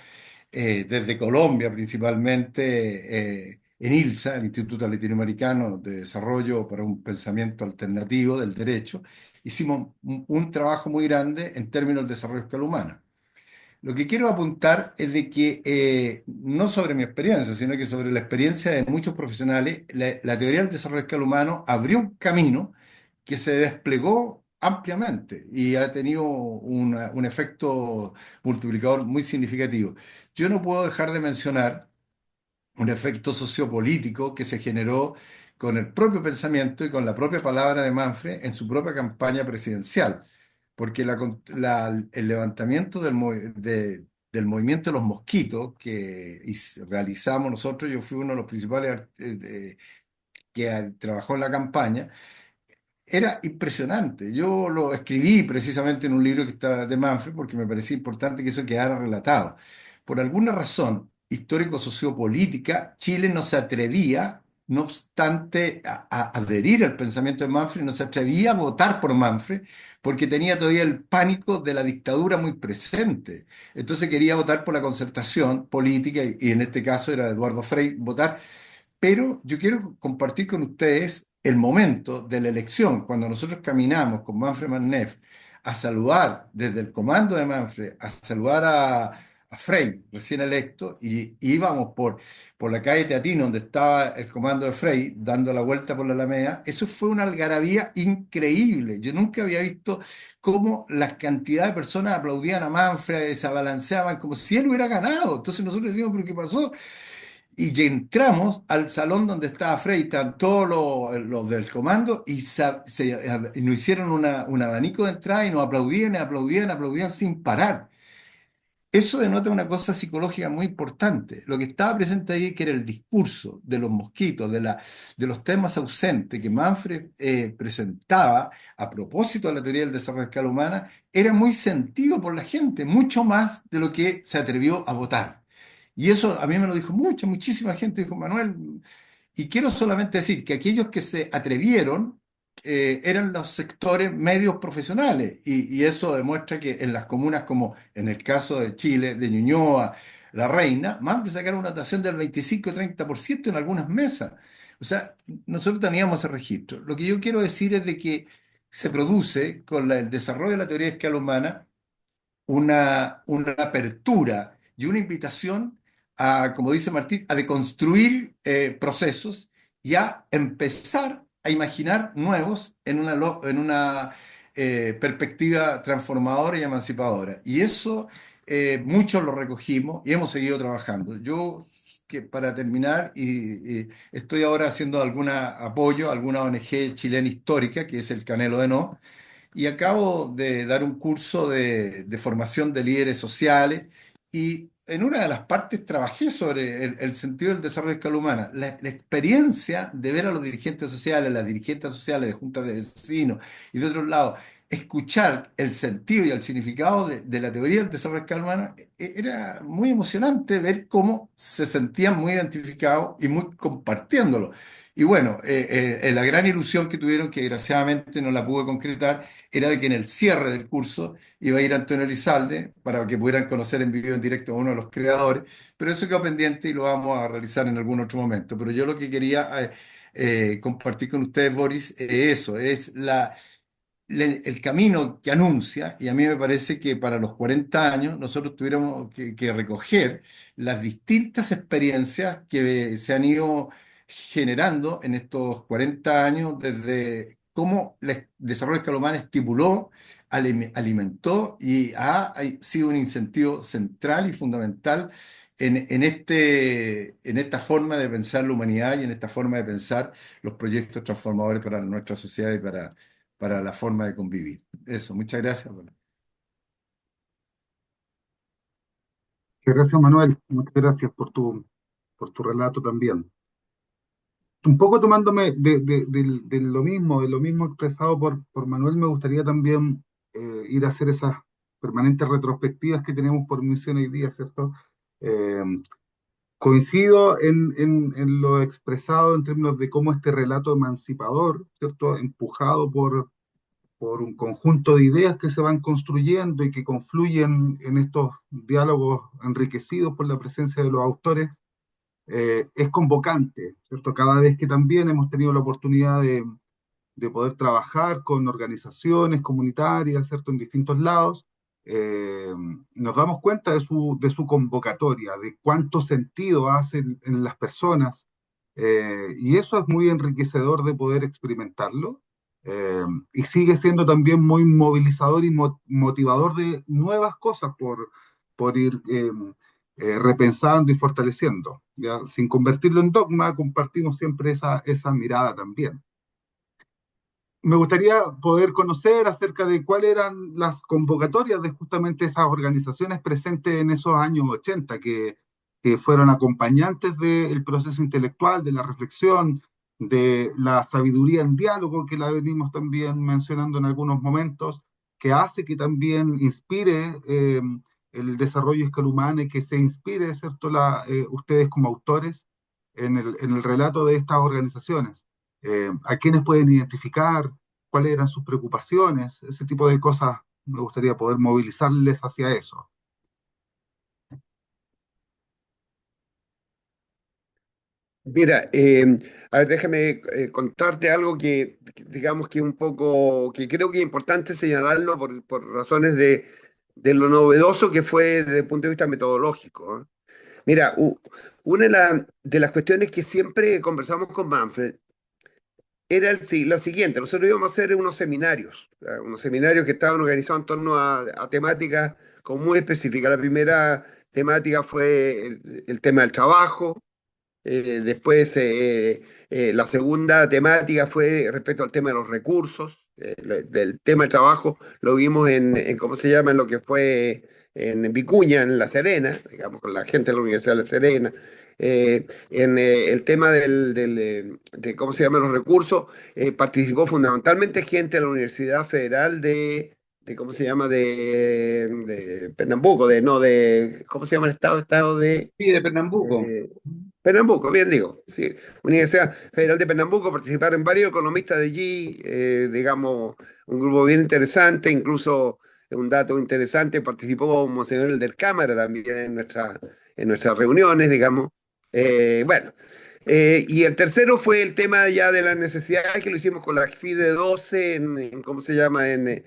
desde Colombia principalmente, en ILSA, el Instituto Latinoamericano de Desarrollo para un Pensamiento Alternativo del Derecho, hicimos un trabajo muy grande en términos del desarrollo de escala humana. Lo que quiero apuntar es de que, no sobre mi experiencia, sino que sobre la experiencia de muchos profesionales, la teoría del desarrollo de escala humano abrió un camino que se desplegó ampliamente y ha tenido un efecto multiplicador muy significativo. Yo no puedo dejar de mencionar un efecto sociopolítico que se generó con el propio pensamiento y con la propia palabra de Manfred en su propia campaña presidencial, porque el levantamiento del movimiento de los mosquitos que realizamos nosotros, yo fui uno de los principales que trabajó en la campaña, era impresionante. Yo lo escribí precisamente en un libro que está de Manfred porque me parecía importante que eso quedara relatado. Por alguna razón histórico-sociopolítica, Chile no se atrevía, no obstante, a adherir al pensamiento de Manfred, no se atrevía a votar por Manfred porque tenía todavía el pánico de la dictadura muy presente. Entonces quería votar por la concertación política y en este caso era Eduardo Frei votar, pero yo quiero compartir con ustedes el momento de la elección, cuando nosotros caminamos con Manfred Manef a saludar desde el comando de Manfred, a saludar a Frei, recién electo, y íbamos por la calle Teatino, donde estaba el comando de Frei, dando la vuelta por la Alameda. Eso fue una algarabía increíble. Yo nunca había visto cómo la cantidad de personas aplaudían a Manfred, se abalanceaban como si él hubiera ganado. Entonces nosotros decimos, ¿pero qué pasó? Y entramos al salón donde estaba Frei, estaban todos los del comando, y y nos hicieron un abanico de entrada y nos aplaudían, y aplaudían, aplaudían sin parar. Eso denota una cosa psicológica muy importante. Lo que estaba presente ahí, que era el discurso de los mosquitos, de los temas ausentes que Manfred presentaba a propósito de la teoría del desarrollo de escala humana, era muy sentido por la gente, mucho más de lo que se atrevió a votar. Y eso a mí me lo dijo muchísima gente, dijo Manuel, y quiero solamente decir que aquellos que se atrevieron eran los sectores medios profesionales, y eso demuestra que en las comunas como en el caso de Chile, de Ñuñoa, La Reina, más de sacar una tasa del 25-30% en algunas mesas. O sea, nosotros teníamos ese registro. Lo que yo quiero decir es de que se produce con el desarrollo de la teoría de escala humana una apertura y una invitación a, como dice Martín, a deconstruir procesos y a empezar a imaginar nuevos en una perspectiva transformadora y emancipadora. Y eso muchos lo recogimos y hemos seguido trabajando. Yo, que para terminar, y estoy ahora haciendo algún apoyo a alguna ONG chilena histórica, que es el Canelo de No, y acabo de dar un curso de formación de líderes sociales, y en una de las partes trabajé sobre el sentido del desarrollo de escala humana. La experiencia de ver a los dirigentes sociales, las dirigentes sociales de juntas de vecinos y de otros lados, escuchar el sentido y el significado de la teoría del desarrollo de escala humana, era muy emocionante ver cómo se sentían muy identificados y muy compartiéndolo. Y bueno, la gran ilusión que tuvieron, que desgraciadamente no la pude concretar, era de que en el cierre del curso iba a ir Antonio Elizalde para que pudieran conocer en vivo, en directo a uno de los creadores, pero eso quedó pendiente y lo vamos a realizar en algún otro momento. Pero yo lo que quería compartir con ustedes, Boris, eso, es el camino que anuncia, y a mí me parece que para los 40 años nosotros tuviéramos que recoger las distintas experiencias que se han ido generando en estos 40 años, desde cómo el desarrollo escalomán estimuló, alimentó y ha sido un incentivo central y fundamental en esta forma de pensar la humanidad y en esta forma de pensar los proyectos transformadores para nuestra sociedad y para la forma de convivir. Eso, muchas gracias. Bueno. Muchas gracias, Manuel. Muchas gracias por tu relato también. Un poco tomándome de lo mismo expresado por Manuel, me gustaría también ir a hacer esas permanentes retrospectivas que tenemos por misión hoy día, ¿cierto? Eh, Coincido en lo expresado en términos de cómo este relato emancipador, ¿cierto? Empujado por un conjunto de ideas que se van construyendo y que confluyen en estos diálogos enriquecidos por la presencia de los autores, es convocante, ¿cierto? Cada vez que también hemos tenido la oportunidad de poder trabajar con organizaciones comunitarias, ¿cierto? En distintos lados, eh, nos damos cuenta de su convocatoria, de cuánto sentido hace en las personas, y eso es muy enriquecedor de poder experimentarlo, y sigue siendo también muy movilizador y motivador de nuevas cosas por ir repensando y fortaleciendo. ¿Ya? Sin convertirlo en dogma, compartimos siempre esa mirada también. Me gustaría poder conocer acerca de cuáles eran las convocatorias de justamente esas organizaciones presentes en esos años 80, que fueron acompañantes del proceso intelectual, de la reflexión, de la sabiduría en diálogo, que la venimos también mencionando en algunos momentos, que hace que también inspire el desarrollo escalumano y que se inspire, ¿cierto?, ustedes como autores en el relato de estas organizaciones. A quiénes pueden identificar, cuáles eran sus preocupaciones, ese tipo de cosas me gustaría poder movilizarles hacia eso. Mira, a ver, déjame contarte algo digamos que un poco, que creo que es importante señalarlo por razones de lo novedoso que fue desde el punto de vista metodológico. ¿Eh? Mira, una de las cuestiones que siempre conversamos con Manfred era lo siguiente: nosotros íbamos a hacer unos seminarios que estaban organizados en torno a temáticas como muy específicas. La primera temática fue el tema del trabajo. Después, la segunda temática fue respecto al tema de los recursos. Del tema del trabajo lo vimos ¿cómo se llama? En lo que fue en Vicuña, en La Serena, digamos, con la gente de la Universidad de La Serena. El tema de cómo se llaman los recursos, participó fundamentalmente gente de la Universidad Federal ¿cómo se llama? De Pernambuco, no, ¿cómo se llama el estado? Estado de... Sí, de Pernambuco. Pernambuco, bien digo, sí. Universidad Federal de Pernambuco, participaron varios economistas de allí, digamos, un grupo bien interesante, incluso un dato interesante, participó Monseñor Elder Cámara también en nuestras reuniones, digamos. Bueno, y el tercero fue el tema ya de las necesidades, que lo hicimos con la FIDE 12 ¿cómo se llama? Arena.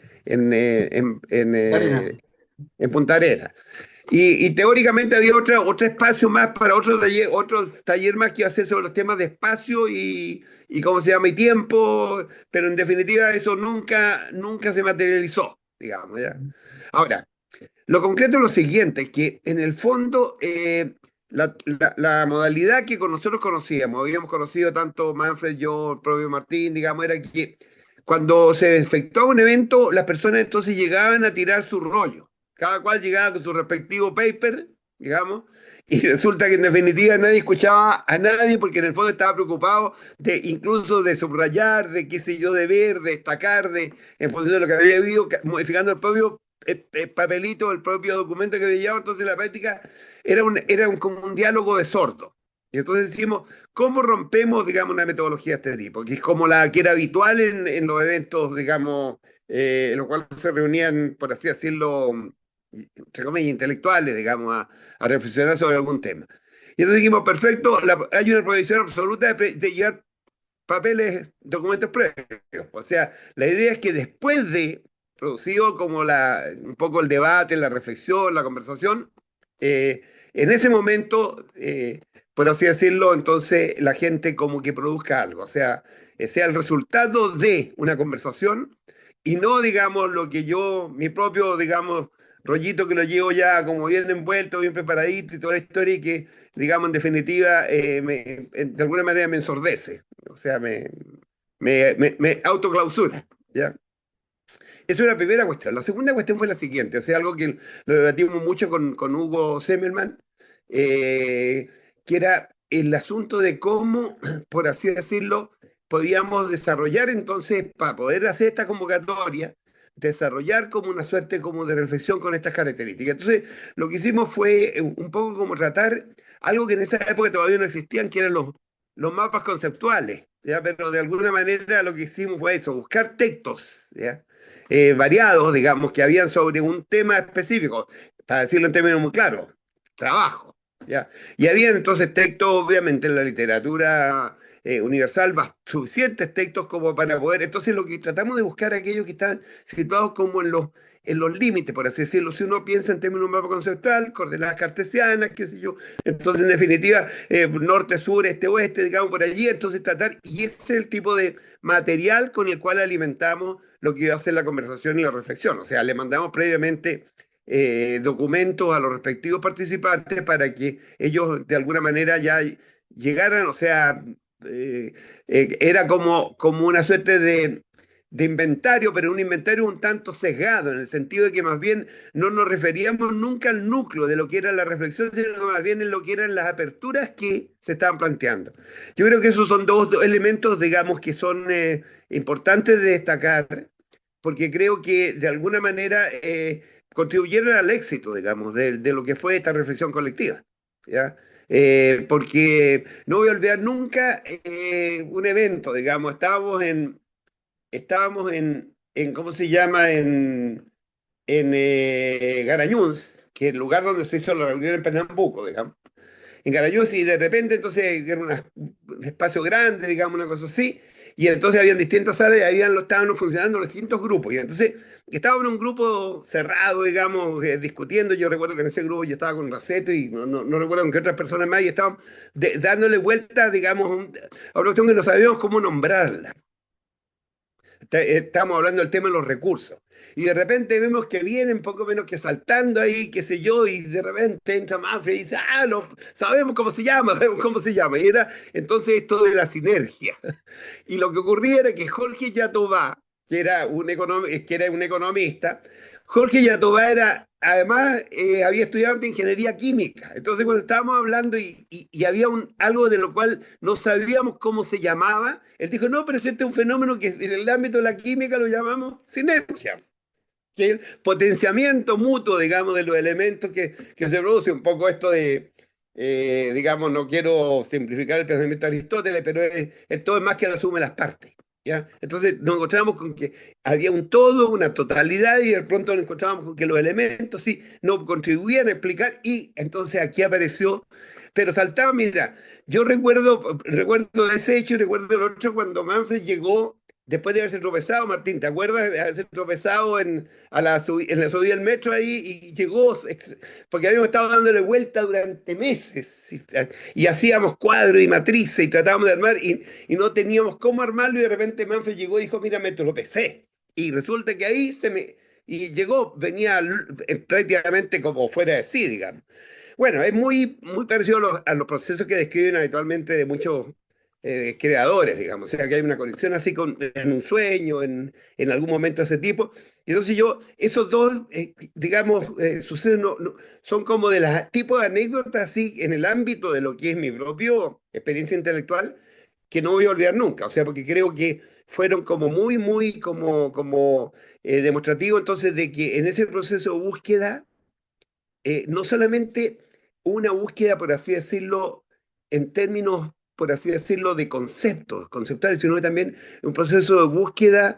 En Punta Arenas. Y teóricamente había otro espacio más para otro taller más que iba a ser sobre los temas de espacio y cómo se llama, y tiempo, pero en definitiva eso nunca se materializó, digamos, ¿ya? Ahora, lo concreto es lo siguiente: que en el fondo la modalidad que con nosotros conocíamos, habíamos conocido tanto Manfred, yo, el propio Martín, digamos, era que cuando se efectuaba un evento, las personas entonces llegaban a tirar su rollo. Cada cual llegaba con su respectivo paper digamos, y resulta que en definitiva nadie escuchaba a nadie porque en el fondo estaba preocupado de incluso de subrayar, de qué sé yo, de ver, de destacar, de en función de lo que había habido, modificando el propio papelito, el propio documento que había llevado. Entonces la práctica como un diálogo de sordos. Y entonces decimos, ¿cómo rompemos, digamos, una metodología de este tipo? Que es como la que era habitual en los eventos, digamos, en los cuales se reunían, por así decirlo, entre comillas, intelectuales, digamos, a reflexionar sobre algún tema. Y entonces dijimos, perfecto, hay una prohibición absoluta de llevar papeles, documentos previos. O sea, la idea es que después de producido como un poco el debate, la reflexión, la conversación, en ese momento, por así decirlo, entonces la gente como que produzca algo, o sea el resultado de una conversación y no, digamos, lo que yo, mi propio, digamos, rollito que lo llevo ya como bien envuelto, bien preparadito y toda la historia y que, digamos, en definitiva, de alguna manera me ensordece, o sea, me autoclausura, ¿ya? Esa es la primera cuestión. La segunda cuestión fue la siguiente, o sea, algo que lo debatimos mucho con Hugo Semmelman, eh, que era el asunto de cómo, por así decirlo, podíamos desarrollar entonces, para poder hacer esta convocatoria, desarrollar como una suerte como de reflexión con estas características. Entonces, lo que hicimos fue un poco como tratar algo que en esa época todavía no existían, que eran los mapas conceptuales, ¿ya? Pero de alguna manera lo que hicimos fue eso, buscar textos, ¿ya? Variados, digamos, que habían sobre un tema específico, para decirlo en términos muy claros, trabajo, ¿ya? Y había entonces textos, obviamente, en la literatura universal, suficientes textos como para poder. Entonces, lo que tratamos de buscar aquellos que están situados como en los límites, por así decirlo. Si uno piensa en términos de un mapa conceptual, coordenadas cartesianas, qué sé yo, entonces, en definitiva, norte, sur, este, oeste, digamos, por allí, entonces tratar, y ese es el tipo de material con el cual alimentamos lo que iba a ser la conversación y la reflexión. O sea, le mandamos previamente documentos a los respectivos participantes para que ellos de alguna manera ya llegaran, o sea, era como una suerte de inventario, pero un inventario un tanto sesgado, en el sentido de que más bien no nos referíamos nunca al núcleo de lo que era la reflexión, sino que más bien en lo que eran las aperturas que se estaban planteando. Yo creo que esos son dos elementos, digamos, que son importantes de destacar, porque creo que de alguna manera contribuyeron al éxito, digamos, de lo que fue esta reflexión colectiva, ¿ya? Porque no voy a olvidar nunca un evento, digamos, estábamos en ¿cómo se llama? En Garañuns, que es el lugar donde se hizo la reunión en Pernambuco, digamos. En Garañuns, y de repente entonces era un espacio grande, digamos, una cosa así, y entonces habían distintas salas y estaban funcionando los distintos grupos. Y entonces estábamos en un grupo cerrado, digamos, discutiendo. Yo recuerdo que en ese grupo yo estaba con Raceto y no recuerdo con qué otras personas más, y estábamos dándole vuelta, digamos, a una cuestión que no sabíamos cómo nombrarla. Estamos hablando del tema de los recursos. Y de repente vemos que vienen poco menos que saltando ahí, qué sé yo, y de repente entra Manfred y dice, sabemos cómo se llama, sabemos cómo se llama. Y era entonces esto de la sinergia. Y lo que ocurría era que Jorge Yatobá, que era un economista, Jorge Yatobá además, había estudiado ingeniería química. Entonces, cuando estábamos hablando y había algo de lo cual no sabíamos cómo se llamaba, él dijo, no, pero este es un fenómeno que en el ámbito de la química lo llamamos sinergia, que es el potenciamiento mutuo, digamos, de los elementos que se produce. Un poco esto de, digamos, no quiero simplificar el pensamiento de Aristóteles, pero todo es más que la suma de las partes, ¿ya? Entonces nos encontramos con que había un todo, una totalidad, y de pronto nos encontramos con que los elementos sí no contribuían a explicar, y entonces aquí apareció, pero saltaba, mira, yo recuerdo ese hecho y recuerdo el otro cuando Manfred llegó después de haberse tropezado. Martín, ¿te acuerdas de haberse tropezado en la subida del metro ahí y llegó? Porque habíamos estado dándole vuelta durante meses y hacíamos cuadros y matrices y tratábamos de armar y no teníamos cómo armarlo, y de repente Manfred llegó y dijo, mira, me tropecé. Y resulta que ahí y llegó, venía prácticamente como fuera de sí, digamos. Bueno, es muy, muy parecido a los procesos que describen habitualmente de muchos creadores, digamos, o sea, que hay una conexión así en un sueño, en algún momento de ese tipo. Y entonces esos dos, digamos, suceden, son como de los tipos de anécdotas así en el ámbito de lo que es mi propia experiencia intelectual, que no voy a olvidar nunca, o sea, porque creo que fueron como muy, muy como demostrativo entonces de que en ese proceso de búsqueda, no solamente una búsqueda, por así decirlo, en términos, por así decirlo, de conceptos, conceptuales, sino que también un proceso de búsqueda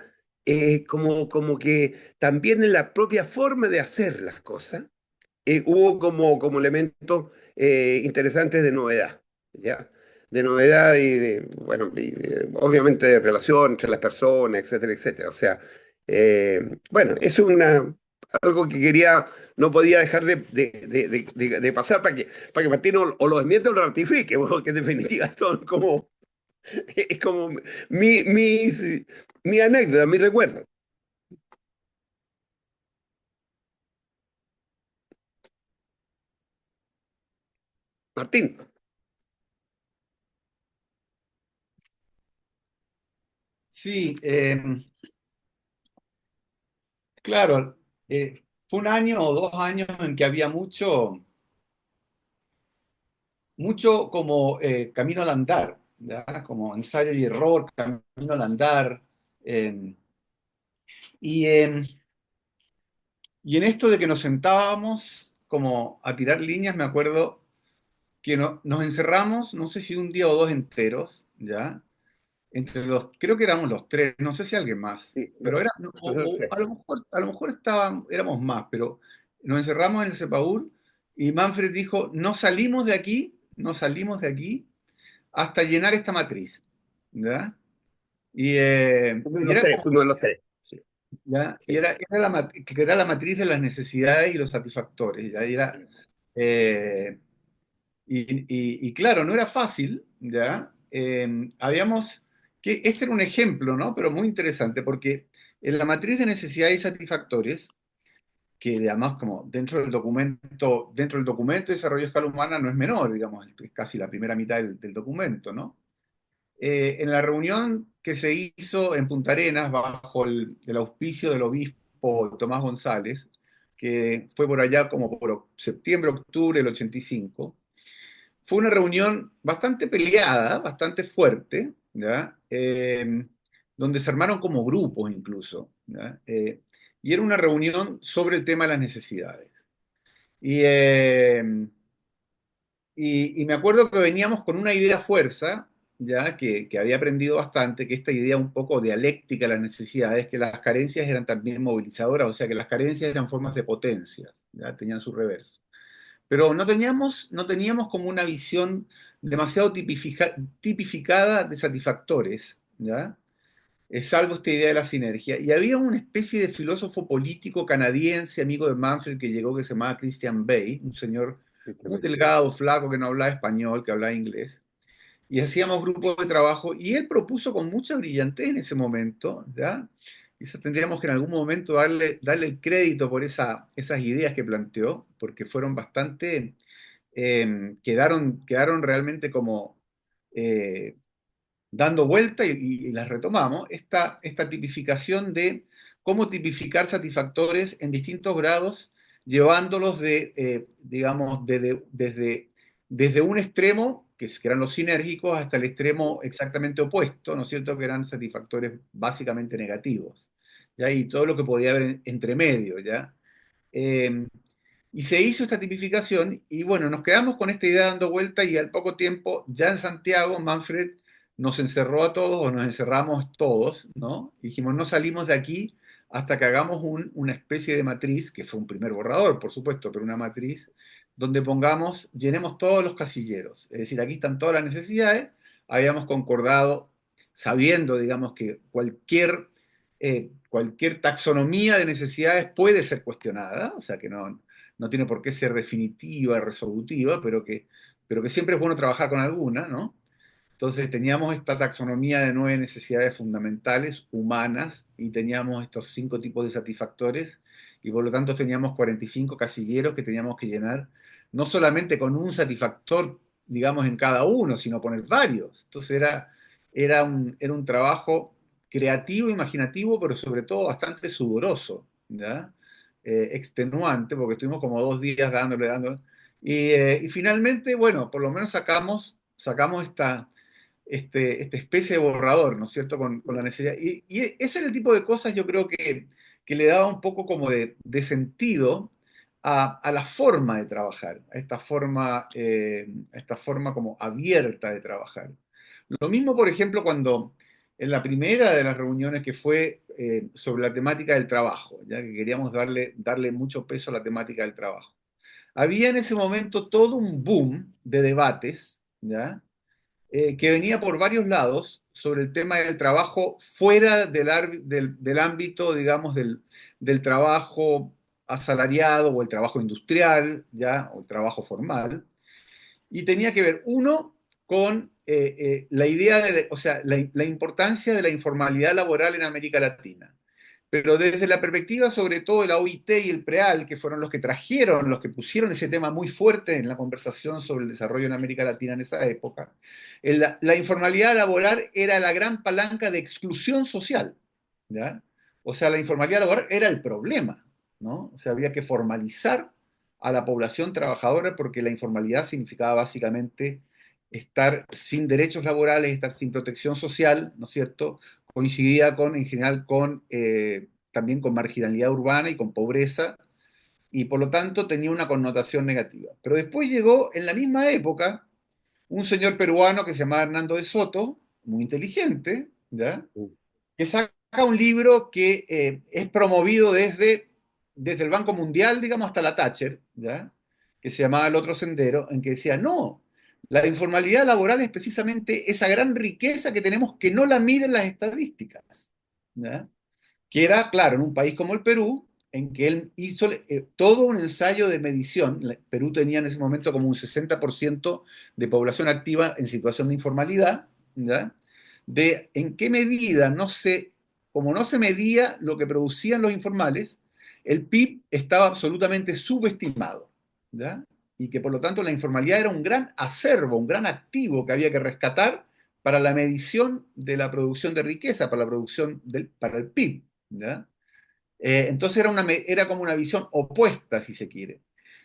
como que también en la propia forma de hacer las cosas, hubo como elementos interesantes de novedad, ¿ya? De novedad bueno, obviamente de relación entre las personas, etcétera, etcétera. O sea, bueno, es algo que no podía dejar de pasar para que Martín o lo desmiente o lo ratifique, porque en definitiva son es como mi anécdota, mi recuerdo. Martín. Sí, claro, fue un año o 2 años en que había mucho como camino al andar, ¿ya? Como ensayo y error, camino al andar. eh, y, eh, y en esto de que nos sentábamos como a tirar líneas, me acuerdo que nos encerramos, no sé si un día o dos enteros, ¿ya? Creo que éramos los tres, no sé si alguien más, Sí, pero nosotros tres. a lo mejor éramos más, pero nos encerramos en el Sepaúl y Manfred dijo, no salimos de aquí hasta llenar esta matriz, ¿ya? Uno de Y los era tres, uno de los tres. Sí, ¿ya? Y sí. que era la matriz de las necesidades y los satisfactores, ¿ya? Eh, y claro, no era fácil, ¿ya? Este era un ejemplo, ¿no? Pero muy interesante, porque en la matriz de necesidades y satisfactores, que además como dentro del documento de desarrollo a escala humana no es menor, digamos, es casi la primera mitad del documento, ¿no? En la reunión que se hizo en Punta Arenas bajo el auspicio del obispo Tomás González, que fue por allá como por septiembre, octubre del 85, fue una reunión bastante peleada, bastante fuerte, ¿ya? Donde se armaron como grupos incluso, ¿ya? Y era una reunión sobre el tema de las necesidades. Y, eh, y me acuerdo que veníamos con una idea fuerza, ya que había aprendido bastante, que esta idea un poco dialéctica de las necesidades, que las carencias eran también movilizadoras, o sea que las carencias eran formas de potencias, ya tenían su reverso. Pero no teníamos como una visión demasiado tipificada de satisfactores, ¿ya? Es salvo esta idea de la sinergia. Y había una especie de filósofo político canadiense, amigo de Manfred, que llegó, que se llamaba Christian Bay, un señor muy delgado, flaco, que no hablaba español, que hablaba inglés. Y hacíamos grupos de trabajo, y él propuso con mucha brillantez en ese momento, ¿ya? Quizás tendríamos que en algún momento darle el crédito por esas ideas que planteó, porque fueron bastante, quedaron realmente como eh, dando vuelta y las retomamos, esta tipificación de cómo tipificar satisfactores en distintos grados, llevándolos digamos, desde un extremo, que eran los sinérgicos, hasta el extremo exactamente opuesto, ¿no es cierto?, que eran satisfactores básicamente negativos, ¿ya? Y todo lo que podía haber entre medio, ¿ya? Eh, y se hizo esta tipificación y bueno, nos quedamos con esta idea dando vuelta y al poco tiempo, ya en Santiago, Manfred nos encerró a todos o nos encerramos todos, ¿no? Y dijimos, no salimos de aquí hasta que hagamos una especie de matriz, que fue un primer borrador, por supuesto, pero una matriz, donde llenemos todos los casilleros. Es decir, aquí están todas las necesidades, habíamos concordado, sabiendo, digamos, que cualquier taxonomía de necesidades puede ser cuestionada, o sea que no tiene por qué ser definitiva, resolutiva, pero que siempre es bueno trabajar con alguna, ¿no? Entonces teníamos esta taxonomía de 9 necesidades fundamentales humanas y teníamos estos 5 tipos de satisfactores y por lo tanto teníamos 45 casilleros que teníamos que llenar, no solamente con un satisfactor digamos, en cada uno, sino poner varios. Entonces era un trabajo creativo, imaginativo, pero sobre todo bastante sudoroso, ¿ya? Extenuante, porque estuvimos como 2 días dándole. Y finalmente, bueno, por lo menos sacamos esta especie de borrador, ¿no es cierto?, con la necesidad. Y ese era el tipo de cosas yo creo que le daba un poco como de sentido a la forma de trabajar, a esta forma como abierta de trabajar. Lo mismo, por ejemplo, cuando en la primera de las reuniones que fue sobre la temática del trabajo, ya que queríamos darle mucho peso a la temática del trabajo. Había en ese momento todo un boom de debates, ¿ya? Que venía por varios lados sobre el tema del trabajo fuera del ámbito, digamos, del trabajo asalariado o el trabajo industrial, ¿ya? O el trabajo formal. Y tenía que ver, uno, con la idea o sea, la importancia de la informalidad laboral en América Latina. Pero desde la perspectiva sobre todo de la OIT y el PREAL, que fueron los que pusieron ese tema muy fuerte en la conversación sobre el desarrollo en América Latina en esa época, la informalidad laboral era la gran palanca de exclusión social, ¿ya? O sea, la informalidad laboral era el problema, ¿no? O sea, había que formalizar a la población trabajadora porque la informalidad significaba básicamente estar sin derechos laborales, estar sin protección social, ¿no es cierto? Coincidía en general, también con marginalidad urbana y con pobreza, y por lo tanto tenía una connotación negativa. Pero después llegó, en la misma época, un señor peruano que se llamaba Hernando de Soto, muy inteligente, ¿ya? Que saca un libro que es promovido desde el Banco Mundial, digamos, hasta la Thatcher, ¿ya? Que se llamaba El Otro Sendero, en que decía, no, la informalidad laboral es precisamente esa gran riqueza que tenemos que no la miden las estadísticas, ¿ya? Que era, claro, en un país como el Perú, en que él hizo todo un ensayo de medición. Perú tenía en ese momento como un 60% de población activa en situación de informalidad, ¿ya? De en qué medida como no se medía lo que producían los informales, el PIB estaba absolutamente subestimado, ¿ya? Y que por lo tanto la informalidad era un gran acervo, un gran activo que había que rescatar para la medición de la producción de riqueza, para el PIB, ¿ya? Entonces era como una visión opuesta, si se quiere.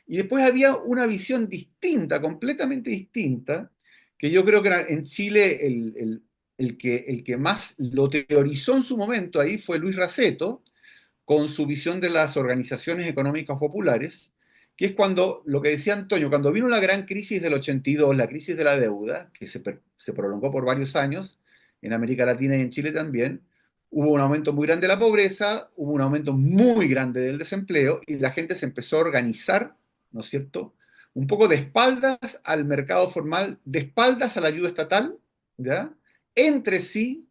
Y después había una visión distinta, completamente distinta, que yo creo que en Chile el que más lo teorizó en su momento ahí fue Luis Raceto, con su visión de las organizaciones económicas populares, que es cuando, lo que decía Antonio, cuando vino la gran crisis del 82, la crisis de la deuda, que se prolongó por varios años, en América Latina y en Chile también, hubo un aumento muy grande de la pobreza, hubo un aumento muy grande del desempleo y la gente se empezó a organizar, ¿no es cierto? Un poco de espaldas al mercado formal, de espaldas a la ayuda estatal, ¿ya? Entre sí,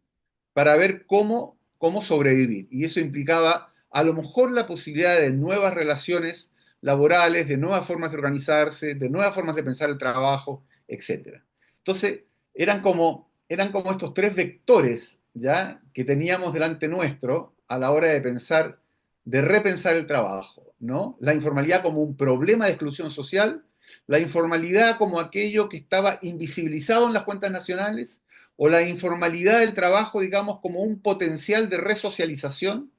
para ver cómo sobrevivir. Y eso implicaba a lo mejor la posibilidad de nuevas relaciones laborales, de nuevas formas de organizarse, de nuevas formas de pensar el trabajo, etc. Entonces, eran como estos tres vectores, ¿ya?, que teníamos delante nuestro a la hora de pensar, de repensar el trabajo, ¿no? La informalidad como un problema de exclusión social, la informalidad como aquello que estaba invisibilizado en las cuentas nacionales, o la informalidad del trabajo, digamos, como un potencial de resocialización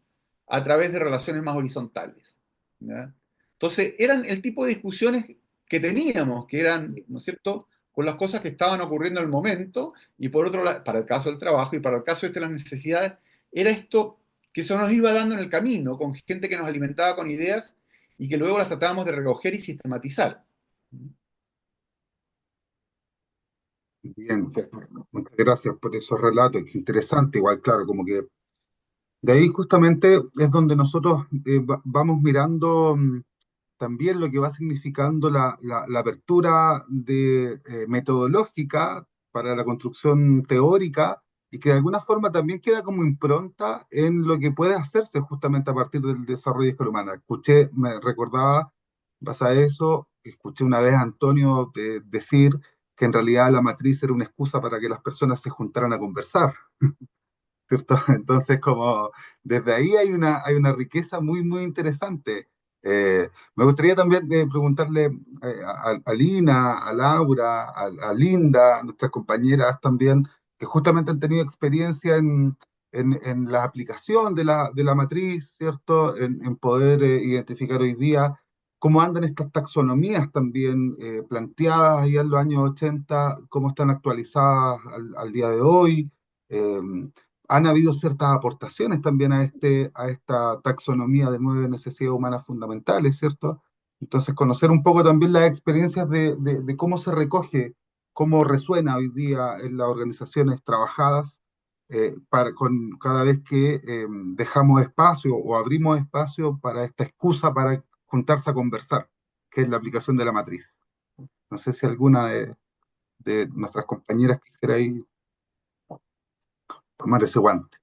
a través de relaciones más horizontales, ¿ya? Entonces, eran el tipo de discusiones que teníamos, que eran, ¿no es cierto?, con las cosas que estaban ocurriendo en el momento, y por otro lado, para el caso del trabajo y para el caso de las necesidades, era esto que se nos iba dando en el camino, con gente que nos alimentaba con ideas y que luego las tratábamos de recoger y sistematizar. Bien, sí, muchas gracias por esos relatos, qué interesante, igual, claro, como que de ahí justamente es donde nosotros vamos mirando también lo que va significando la apertura metodológica para la construcción teórica y que de alguna forma también queda como impronta en lo que puede hacerse justamente a partir del desarrollo de escala humana. Escuché, me recordaba, pasa eso, escuché una vez a Antonio decir que en realidad la matriz era una excusa para que las personas se juntaran a conversar, ¿cierto? Entonces, como desde ahí hay una riqueza muy, muy interesante. Me gustaría también preguntarle a Lina, a Laura, a Linda, nuestras compañeras también, que justamente han tenido experiencia en la aplicación de la matriz, ¿cierto? En poder identificar hoy día cómo andan estas taxonomías también planteadas allá en los años 80, cómo están actualizadas al día de hoy. Eh, Han habido ciertas aportaciones también a esta taxonomía de 9 necesidades humanas fundamentales, ¿cierto? Entonces, conocer un poco también las experiencias de cómo se recoge, cómo resuena hoy día en las organizaciones trabajadas, cada vez que dejamos espacio o abrimos espacio para esta excusa para juntarse a conversar, que es la aplicación de la matriz. No sé si alguna de nuestras compañeras quisiera ahí tomar ese guante.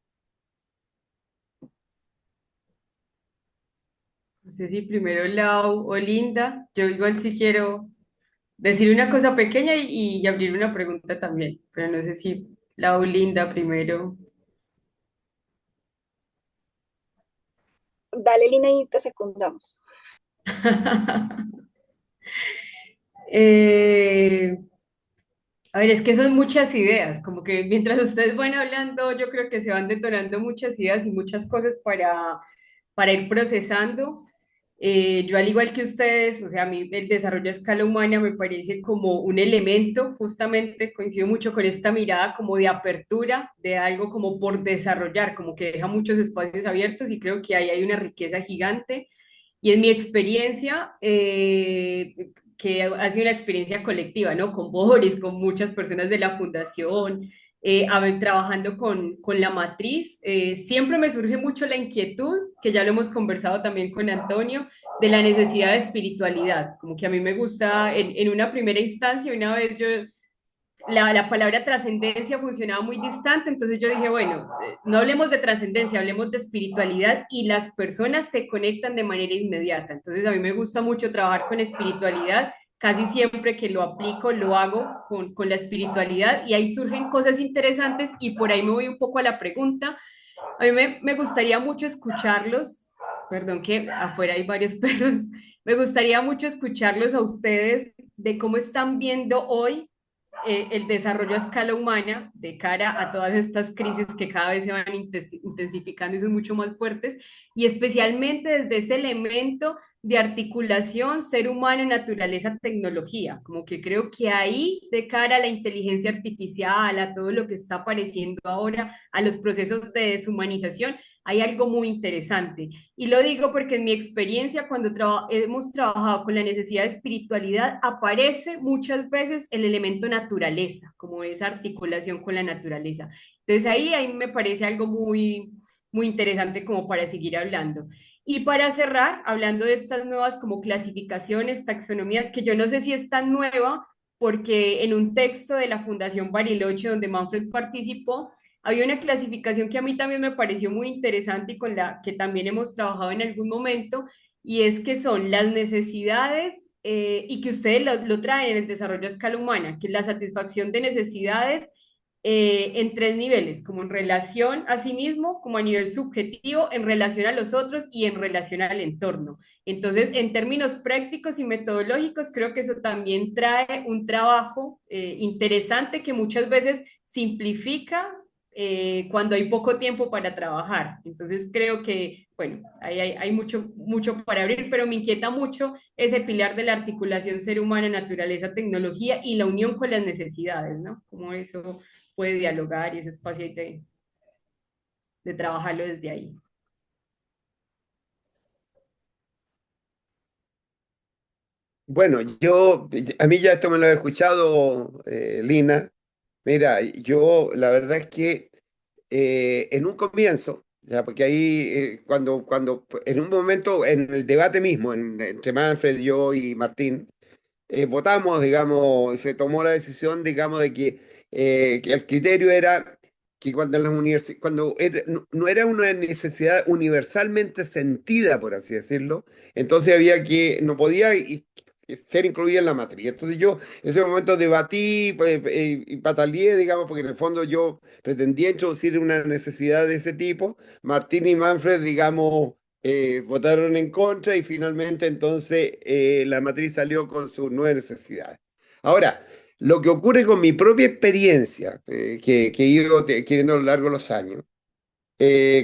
No sé si primero Lau o Linda. Yo igual sí quiero decir una cosa pequeña y abrir una pregunta también, pero no sé si Lau o Linda primero. Dale, Lina, y te secundamos. Eh, a ver, es que son muchas ideas, como que mientras ustedes van hablando, yo creo que se van detonando muchas ideas y muchas cosas para ir procesando. Yo al igual que ustedes, o sea, a mí el desarrollo a escala humana me parece como un elemento, justamente coincido mucho con esta mirada como de apertura, de algo como por desarrollar, como que deja muchos espacios abiertos y creo que ahí hay una riqueza gigante. Y en mi experiencia, que ha sido una experiencia colectiva, ¿no? Con Boris, con muchas personas de la fundación, trabajando con la matriz, siempre me surge mucho la inquietud, que ya lo hemos conversado también con Antonio, de la necesidad de espiritualidad. Como que a mí me gusta, en una primera instancia, una vez yo la palabra trascendencia funcionaba muy distante, entonces yo dije, bueno, no hablemos de trascendencia, hablemos de espiritualidad y las personas se conectan de manera inmediata. Entonces a mí me gusta mucho trabajar con espiritualidad, casi siempre que lo aplico, lo hago con la espiritualidad y ahí surgen cosas interesantes y por ahí me voy un poco a la pregunta. A mí me gustaría mucho escucharlos, perdón que afuera hay varios perros, me gustaría mucho escucharlos a ustedes de cómo están viendo hoy el desarrollo a escala humana de cara a todas estas crisis que cada vez se van intensificando y son mucho más fuertes, y especialmente desde ese elemento de articulación ser humano, naturaleza, tecnología, como que creo que ahí de cara a la inteligencia artificial, a todo lo que está apareciendo ahora, a los procesos de deshumanización, hay algo muy interesante. Y lo digo porque en mi experiencia, cuando hemos trabajado con la necesidad de espiritualidad, aparece muchas veces el elemento naturaleza, como esa articulación con la naturaleza. Entonces ahí me parece algo muy interesante como para seguir hablando. Y para cerrar, hablando de estas nuevas como clasificaciones, taxonomías, que yo no sé si es tan nueva, porque en un texto de la Fundación Bariloche, donde Manfred participó, había una clasificación que a mí también me pareció muy interesante y con la que también hemos trabajado en algún momento, y es que son las necesidades, y que ustedes lo traen en el desarrollo a escala humana, que es la satisfacción de necesidades en tres niveles, como en relación a sí mismo, como a nivel subjetivo, en relación a los otros y en relación al entorno. Entonces, en términos prácticos y metodológicos, creo que eso también trae un trabajo interesante que muchas veces simplifica cuando hay poco tiempo para trabajar. Entonces creo que, bueno, hay mucho para abrir, pero me inquieta mucho ese pilar de la articulación ser humano, naturaleza, tecnología y la unión con las necesidades, ¿no? Cómo eso puede dialogar y ese espacio de trabajarlo desde ahí. Bueno, a mí ya esto me lo he escuchado, Lina. Mira, yo la verdad es que en un comienzo, ya, porque ahí cuando en un momento, en el debate mismo, entre Manfred, yo y Martín, votamos, digamos, se tomó la decisión, digamos, de que el criterio era que cuando no era una necesidad universalmente sentida, por así decirlo, entonces no podía ser incluida en la matriz. Entonces yo en ese momento debatí pues, y pataleé, digamos, porque en el fondo yo pretendía introducir una necesidad de ese tipo. Martín y Manfred, digamos, votaron en contra y finalmente entonces la matriz salió con sus nuevas necesidades. Ahora, lo que ocurre con mi propia experiencia, que he ido adquiriendo a lo largo de los años,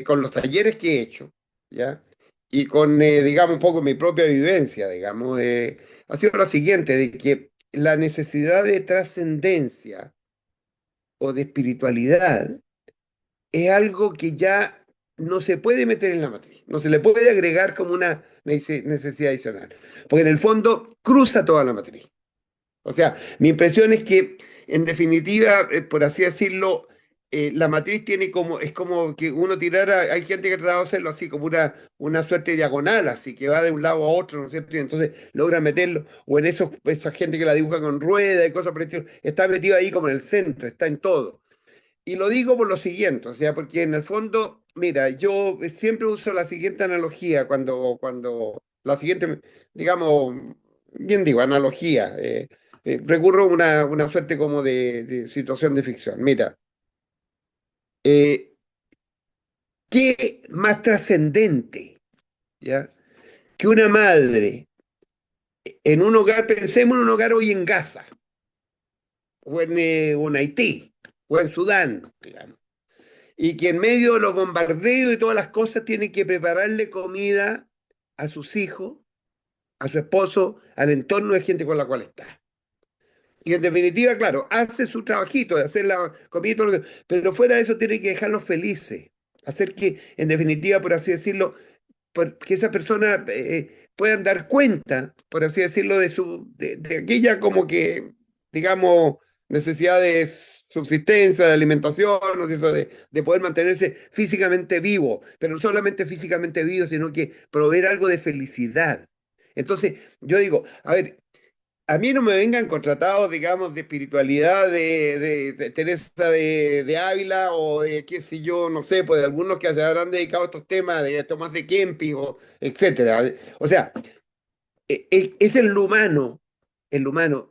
con los talleres que he hecho, ¿ya? Y con, digamos, un poco mi propia vivencia, digamos, ha sido la siguiente, de que la necesidad de trascendencia o de espiritualidad es algo que ya no se puede meter en la matriz, no se le puede agregar como una necesidad adicional, porque en el fondo cruza toda la matriz. O sea, mi impresión es que, en definitiva, por así decirlo, la matriz tiene como, es como que uno tirara, hay gente que ha tratado de hacerlo así, como una suerte de diagonal, así que va de un lado a otro, ¿no es cierto? Y entonces logra meterlo, o en esa gente que la dibuja con rueda y cosas por el estilo, está metido ahí como en el centro, está en todo. Y lo digo por lo siguiente, o sea, porque en el fondo, mira, yo siempre uso la siguiente analogía cuando la siguiente, digamos, bien digo, analogía, recurro a una suerte como de situación de ficción. Mira, eh, ¿qué más trascendente, ya, que una madre en un hogar, pensemos en un hogar hoy en Gaza, o en Haití, o en Sudán, digamos, y que en medio de los bombardeos y todas las cosas tiene que prepararle comida a sus hijos, a su esposo, al entorno de gente con la cual está. Y en definitiva, claro, hace su trabajito de hacer la comida y todo lo que, pero fuera de eso tiene que dejarlos felices. Hacer que, en definitiva, por así decirlo, que esa persona puedan dar cuenta, por así decirlo, de aquella como que, digamos, necesidad de subsistencia, de alimentación, ¿no es cierto? De poder mantenerse físicamente vivo, pero no solamente físicamente vivo, sino que proveer algo de felicidad. Entonces, yo digo, a ver, a mí no me vengan contratados, digamos, de espiritualidad de Teresa de Ávila o de qué sé yo, no sé, pues de algunos que se habrán dedicado a estos temas, de Tomás de Kempis, o etcétera. O sea, es en lo humano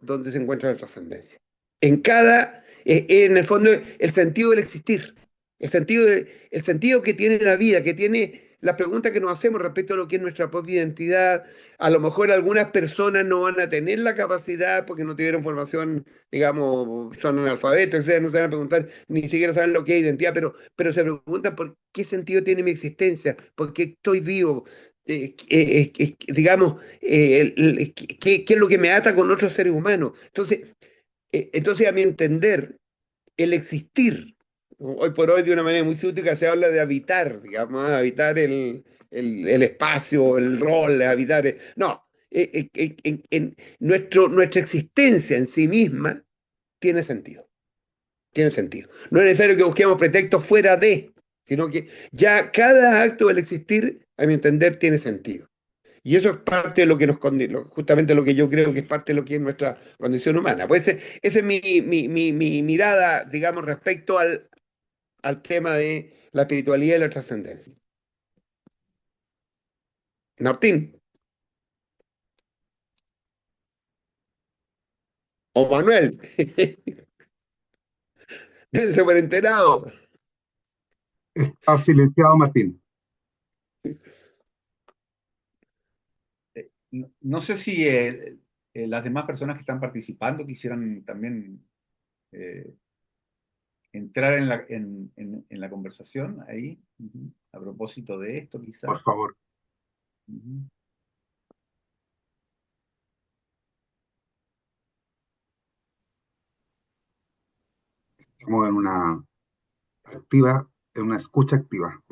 donde se encuentra la trascendencia. En el fondo, el sentido del existir, el sentido que tiene la vida, que tiene las preguntas que nos hacemos respecto a lo que es nuestra propia identidad. A lo mejor algunas personas no van a tener la capacidad porque no tuvieron formación, digamos, son analfabetos, etcétera, no se van a preguntar, ni siquiera saben lo que es identidad, pero se preguntan por qué sentido tiene mi existencia, por qué estoy vivo, digamos, qué es lo que me ata con otros seres humanos. Entonces, a mi entender, el existir, hoy por hoy de una manera muy sutil se habla de habitar, digamos, habitar el espacio, el rol, de habitar. No, nuestra existencia en sí misma tiene sentido. Tiene sentido. No es necesario que busquemos pretextos fuera de, sino que ya cada acto del existir, a mi entender, tiene sentido. Y eso es parte de lo que justamente lo que yo creo que es parte de lo que es nuestra condición humana. Pues esa es mi mirada, digamos, respecto al tema de la espiritualidad y la trascendencia. Martín, o Manuel, dense por enterado. Está silenciado, Martín. No sé si las demás personas que están participando quisieran también eh, entrar en la conversación ahí, a propósito de esto, Por quizás. favor. Ujú. Estamos en una escucha activa.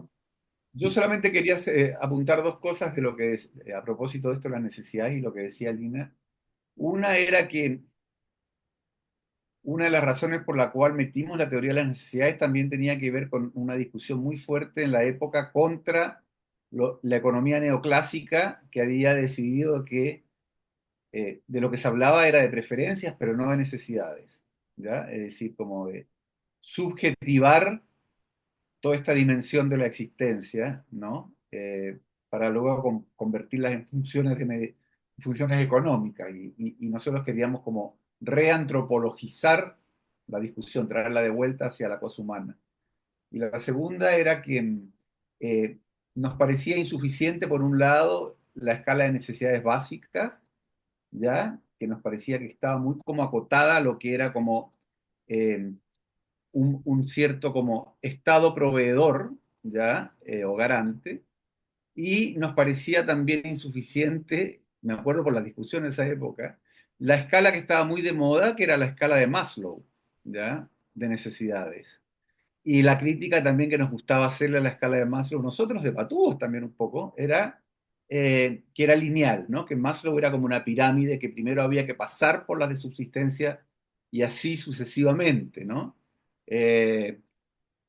Yo solamente quería apuntar dos cosas de lo que es, a propósito de esto, las necesidades y lo que decía Lina. Una era que una de las razones por la cual metimos la teoría de las necesidades también tenía que ver con una discusión muy fuerte en la época contra la economía neoclásica, que había decidido que de lo que se hablaba era de preferencias, pero no de necesidades, ¿ya? Es decir, como de subjetivar toda esta dimensión de la existencia, ¿no? Para luego convertirlas en funciones, funciones económicas. Y nosotros queríamos como reantropologizar la discusión, traerla de vuelta hacia la cosa humana. Y la segunda era que nos parecía insuficiente, por un lado, la escala de necesidades básicas, ¿ya? Que nos parecía que estaba muy como acotada a lo que era como eh, un cierto como Estado proveedor, ¿ya? O garante, y nos parecía también insuficiente, me acuerdo por las discusiones de esa época, la escala que estaba muy de moda, que era la escala de Maslow, ¿ya? De necesidades. Y la crítica también que nos gustaba hacerle a la escala de Maslow, nosotros de patúos también un poco, era que era lineal, ¿no? Que Maslow era como una pirámide que primero había que pasar por las de subsistencia y así sucesivamente, ¿no? Eh,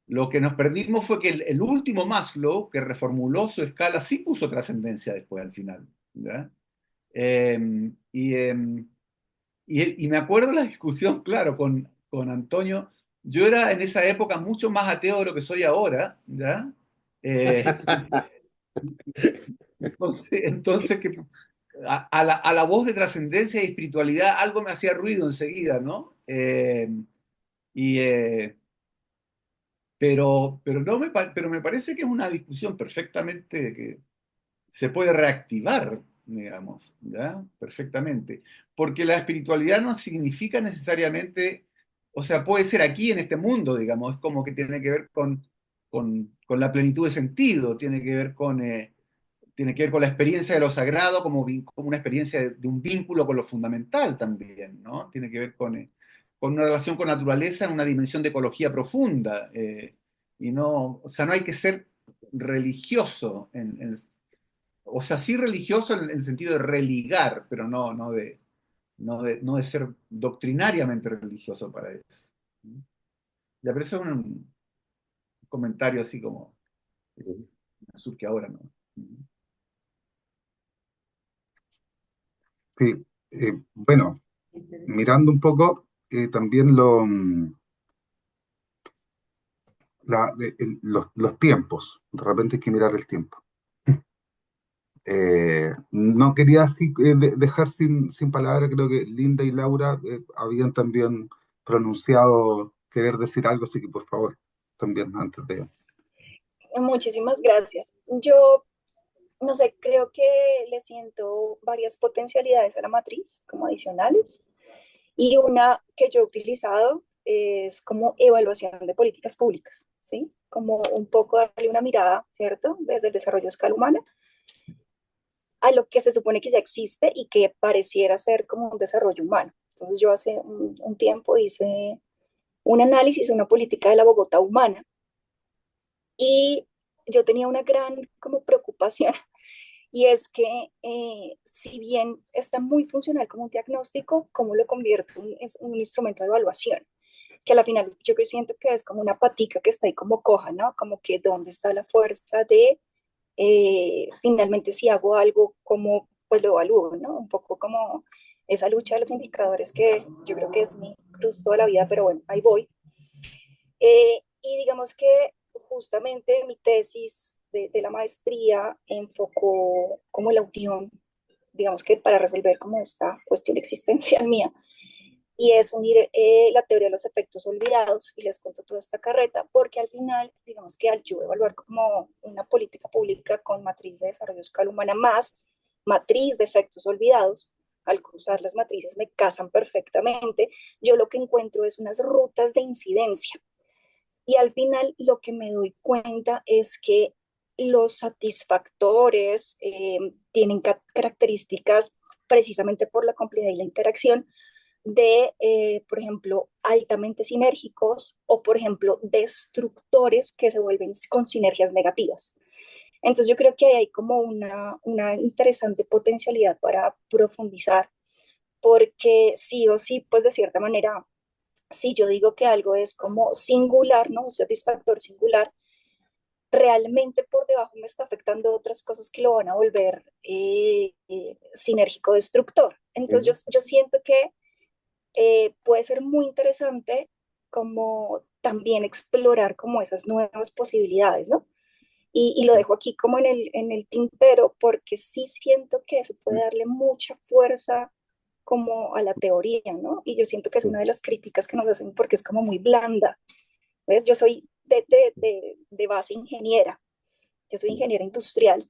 lo que nos perdimos fue que el último Maslow, que reformuló su escala, sí puso trascendencia después al final, ¿ya? Eh, y, eh, y me acuerdo la discusión, claro, con Antonio. Yo era en esa época mucho más ateo de lo que soy ahora, ¿ya? Eh, entonces a la voz de trascendencia y espiritualidad algo me hacía ruido enseguida, ¿no? Y, pero, no pero me parece que es una discusión perfectamente que se puede reactivar, digamos, ¿ya? Perfectamente. Porque la espiritualidad no significa necesariamente, o sea, puede ser aquí en este mundo, digamos, es como que tiene que ver con la plenitud de sentido, tiene que ver con la experiencia de lo sagrado como, como una experiencia de un vínculo con lo fundamental también, ¿no? Tiene que ver con una relación con naturaleza en una dimensión de ecología profunda. Y no, o sea, no hay que ser religioso o sea, sí religioso en el sentido de religar, pero no de ser doctrinariamente religioso para eso. Ya, pero eso es un comentario así como me surge ahora, ¿no? Sí, bueno, mirando un poco también los tiempos, de repente hay que mirar el tiempo. No quería así dejar sin palabras, creo que Linda y Laura habían también pronunciado querer decir algo, así que por favor, también antes de... Muchísimas gracias. Yo, no sé, creo que le siento varias potencialidades a la matriz como adicionales. Y una que yo he utilizado es como evaluación de políticas públicas, ¿sí? Como un poco darle una mirada, ¿cierto? Desde el desarrollo a escala humana a lo que se supone que ya existe y que pareciera ser como un desarrollo humano. Entonces yo hace un tiempo hice un análisis, una política de la Bogotá humana y yo tenía una gran como preocupación y es que si bien está muy funcional como un diagnóstico, ¿cómo lo convierto en un instrumento de evaluación? Que a la final yo siento que es como una patica que está ahí como coja, ¿no? Como que dónde está la fuerza de finalmente si hago algo, ¿cómo pues lo evalúo, ¿no? Un poco como esa lucha de los indicadores que yo creo que es mi cruz toda la vida, pero bueno, ahí voy. Y digamos que justamente mi tesis de la maestría enfocó como la unión, digamos que para resolver como esta cuestión existencial mía, y es unir la teoría de los efectos olvidados, y les cuento toda esta carreta, porque al final, digamos que al yo evaluar como una política pública con matriz de desarrollo a escala humana más matriz de efectos olvidados, al cruzar las matrices me casan perfectamente, yo lo que encuentro es unas rutas de incidencia y al final lo que me doy cuenta es que los satisfactores tienen características precisamente por la complejidad y la interacción de, por ejemplo, altamente sinérgicos o, por ejemplo, destructores que se vuelven con sinergias negativas. Entonces yo creo que hay como una interesante potencialidad para profundizar, porque sí o sí, pues de cierta manera si yo digo que algo es como singular, ¿no? Un satisfactor singular, realmente por debajo me está afectando otras cosas que lo van a volver sinérgico destructor. Entonces yo siento que puede ser muy interesante como también explorar como esas nuevas posibilidades, ¿no? Y lo dejo aquí como en el tintero porque sí siento que eso puede darle mucha fuerza como a la teoría, ¿no? Y yo siento que es una de las críticas que nos hacen porque es como muy blanda. ¿Ves? Yo soy de base ingeniera yo soy ingeniera industrial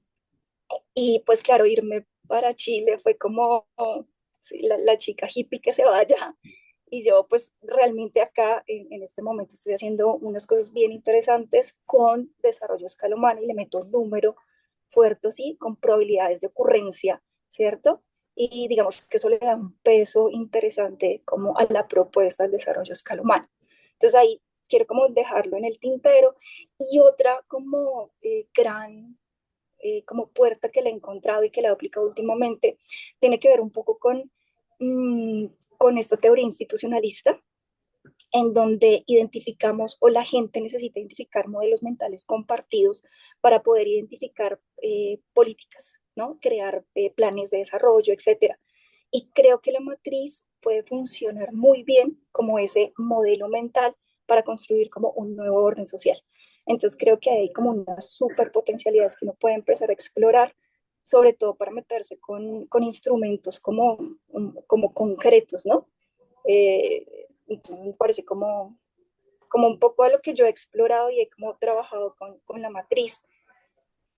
y pues claro, irme para Chile fue como sí, la chica hippie que se vaya. Y yo pues realmente acá en este momento estoy haciendo unas cosas bien interesantes con desarrollo a escala humana y le meto un número fuerte, sí, con probabilidades de ocurrencia, ¿cierto? Y digamos que eso le da un peso interesante como a la propuesta del desarrollo a escala humana. Entonces ahí quiero como dejarlo en el tintero. Y otra como gran como puerta que le he encontrado y que le he aplicado últimamente, tiene que ver un poco mm, con esta teoría institucionalista, en donde identificamos o la gente necesita identificar modelos mentales compartidos para poder identificar políticas, ¿no? Crear planes de desarrollo, etcétera. Y creo que la matriz puede funcionar muy bien como ese modelo mental para construir como un nuevo orden social. Entonces creo que hay como unas super potencialidades que uno puede empezar a explorar, sobre todo para meterse con instrumentos como concretos, ¿no? Entonces me parece como un poco a lo que yo he explorado y he como trabajado con la matriz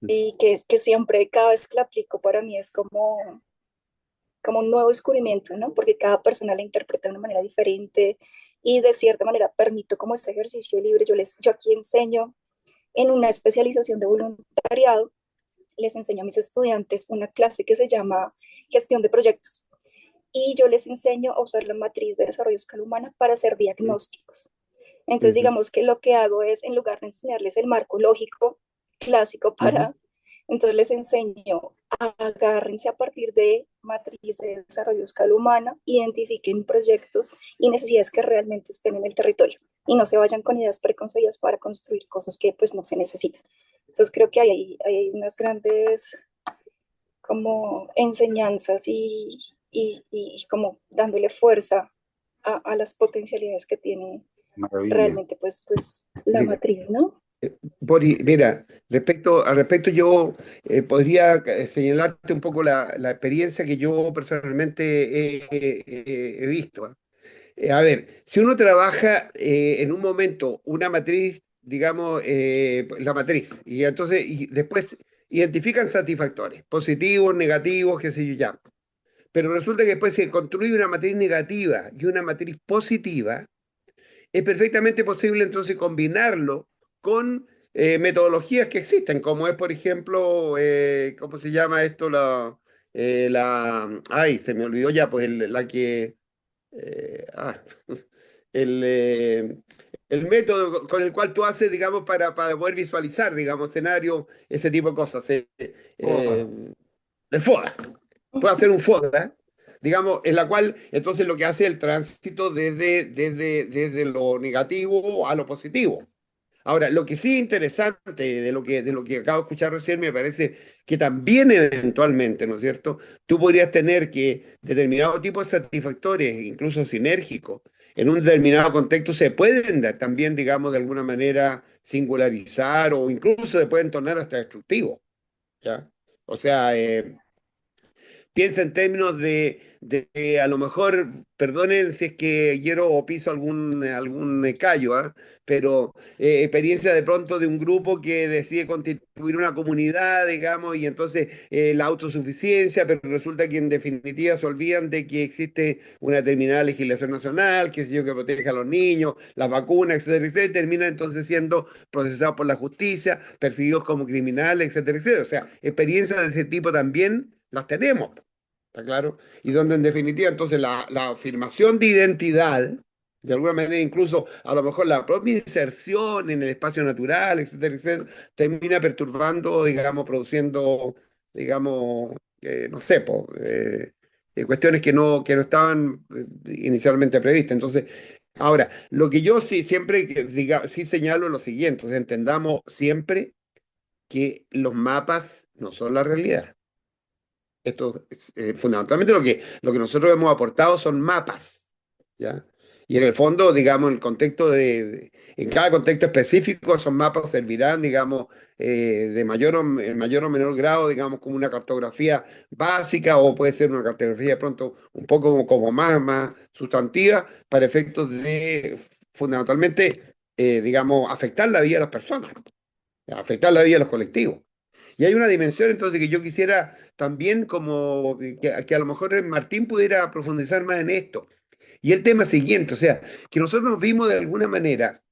y que siempre, cada vez que la aplico para mí es como un nuevo descubrimiento, ¿no? Porque cada persona la interpreta de una manera diferente y de cierta manera permito como este ejercicio libre. Yo aquí enseño en una especialización de voluntariado, les enseño a mis estudiantes una clase que se llama gestión de proyectos y yo les enseño a usar la matriz de desarrollo a escala humana para hacer diagnósticos. Entonces, digamos que lo que hago es, en lugar de enseñarles el marco lógico clásico entonces les enseño, agárrense a partir de matriz de desarrollo a escala humana, identifiquen proyectos y necesidades que realmente estén en el territorio y no se vayan con ideas preconcebidas para construir cosas que pues no se necesitan. Entonces creo que hay unas grandes como enseñanzas y como dándole fuerza a las potencialidades que tiene Maravilla. realmente pues la Mira, matriz, ¿no? Bori, mira, al respecto yo podría señalarte un poco la experiencia que yo personalmente he visto. ¿Ah? A ver, si uno trabaja en un momento una matriz, digamos, la matriz, y entonces y después identifican satisfactores, positivos, negativos, qué sé yo ya. Pero resulta que después se construye una matriz negativa y una matriz positiva, es perfectamente posible entonces combinarlo con metodologías que existen, como es, por ejemplo, ¿cómo se llama esto? Ay, se me olvidó ya, pues la que eh, ah, el, eh, el método con el cual tú haces, digamos, para poder visualizar, digamos, escenario, ese tipo de cosas. FODA. El FODA. Puede hacer un FODA, digamos, en la cual entonces lo que hace el tránsito desde lo negativo a lo positivo. Ahora, lo que sí es interesante de lo que acabo de escuchar recién, me parece que también eventualmente, ¿no es cierto? Tú podrías tener que determinado tipo de satisfactores, incluso sinérgicos, en un determinado contexto se pueden también, digamos, de alguna manera singularizar o incluso se pueden tornar hasta destructivos, ¿ya? O sea, piensa en términos a lo mejor, perdonen si es que hiero o piso algún callo, ¿ah? Pero experiencia de pronto de un grupo que decide constituir una comunidad, digamos, y entonces la autosuficiencia, pero resulta que en definitiva se olvidan de que existe una determinada legislación nacional, que sé yo, que protege a los niños, las vacunas, etcétera, etcétera, terminan entonces siendo procesados por la justicia, perseguidos como criminales, etcétera, etcétera. O sea, experiencias de ese tipo también las tenemos. ¿Está claro? Y donde en definitiva entonces la afirmación de identidad, de alguna manera incluso a lo mejor la propia inserción en el espacio natural, etcétera, etcétera, termina perturbando, digamos, produciendo, digamos, no sé, cuestiones que no estaban inicialmente previstas. Entonces, ahora, lo que yo sí siempre sí señalo es lo siguiente, o sea, entendamos siempre que los mapas no son la realidad. Esto fundamentalmente lo que nosotros hemos aportado son mapas, ¿ya? Y en el fondo, digamos, en el contexto en cada contexto específico, esos mapas servirán, digamos, en mayor o menor grado, digamos, como una cartografía básica o puede ser una cartografía de pronto un poco como más sustantiva para efectos de, fundamentalmente, digamos, afectar la vida de las personas, afectar la vida de los colectivos. Y hay una dimensión entonces que yo quisiera también como que a lo mejor Martín pudiera profundizar más en esto. Y el tema siguiente, o sea, que nosotros nos vimos de alguna manera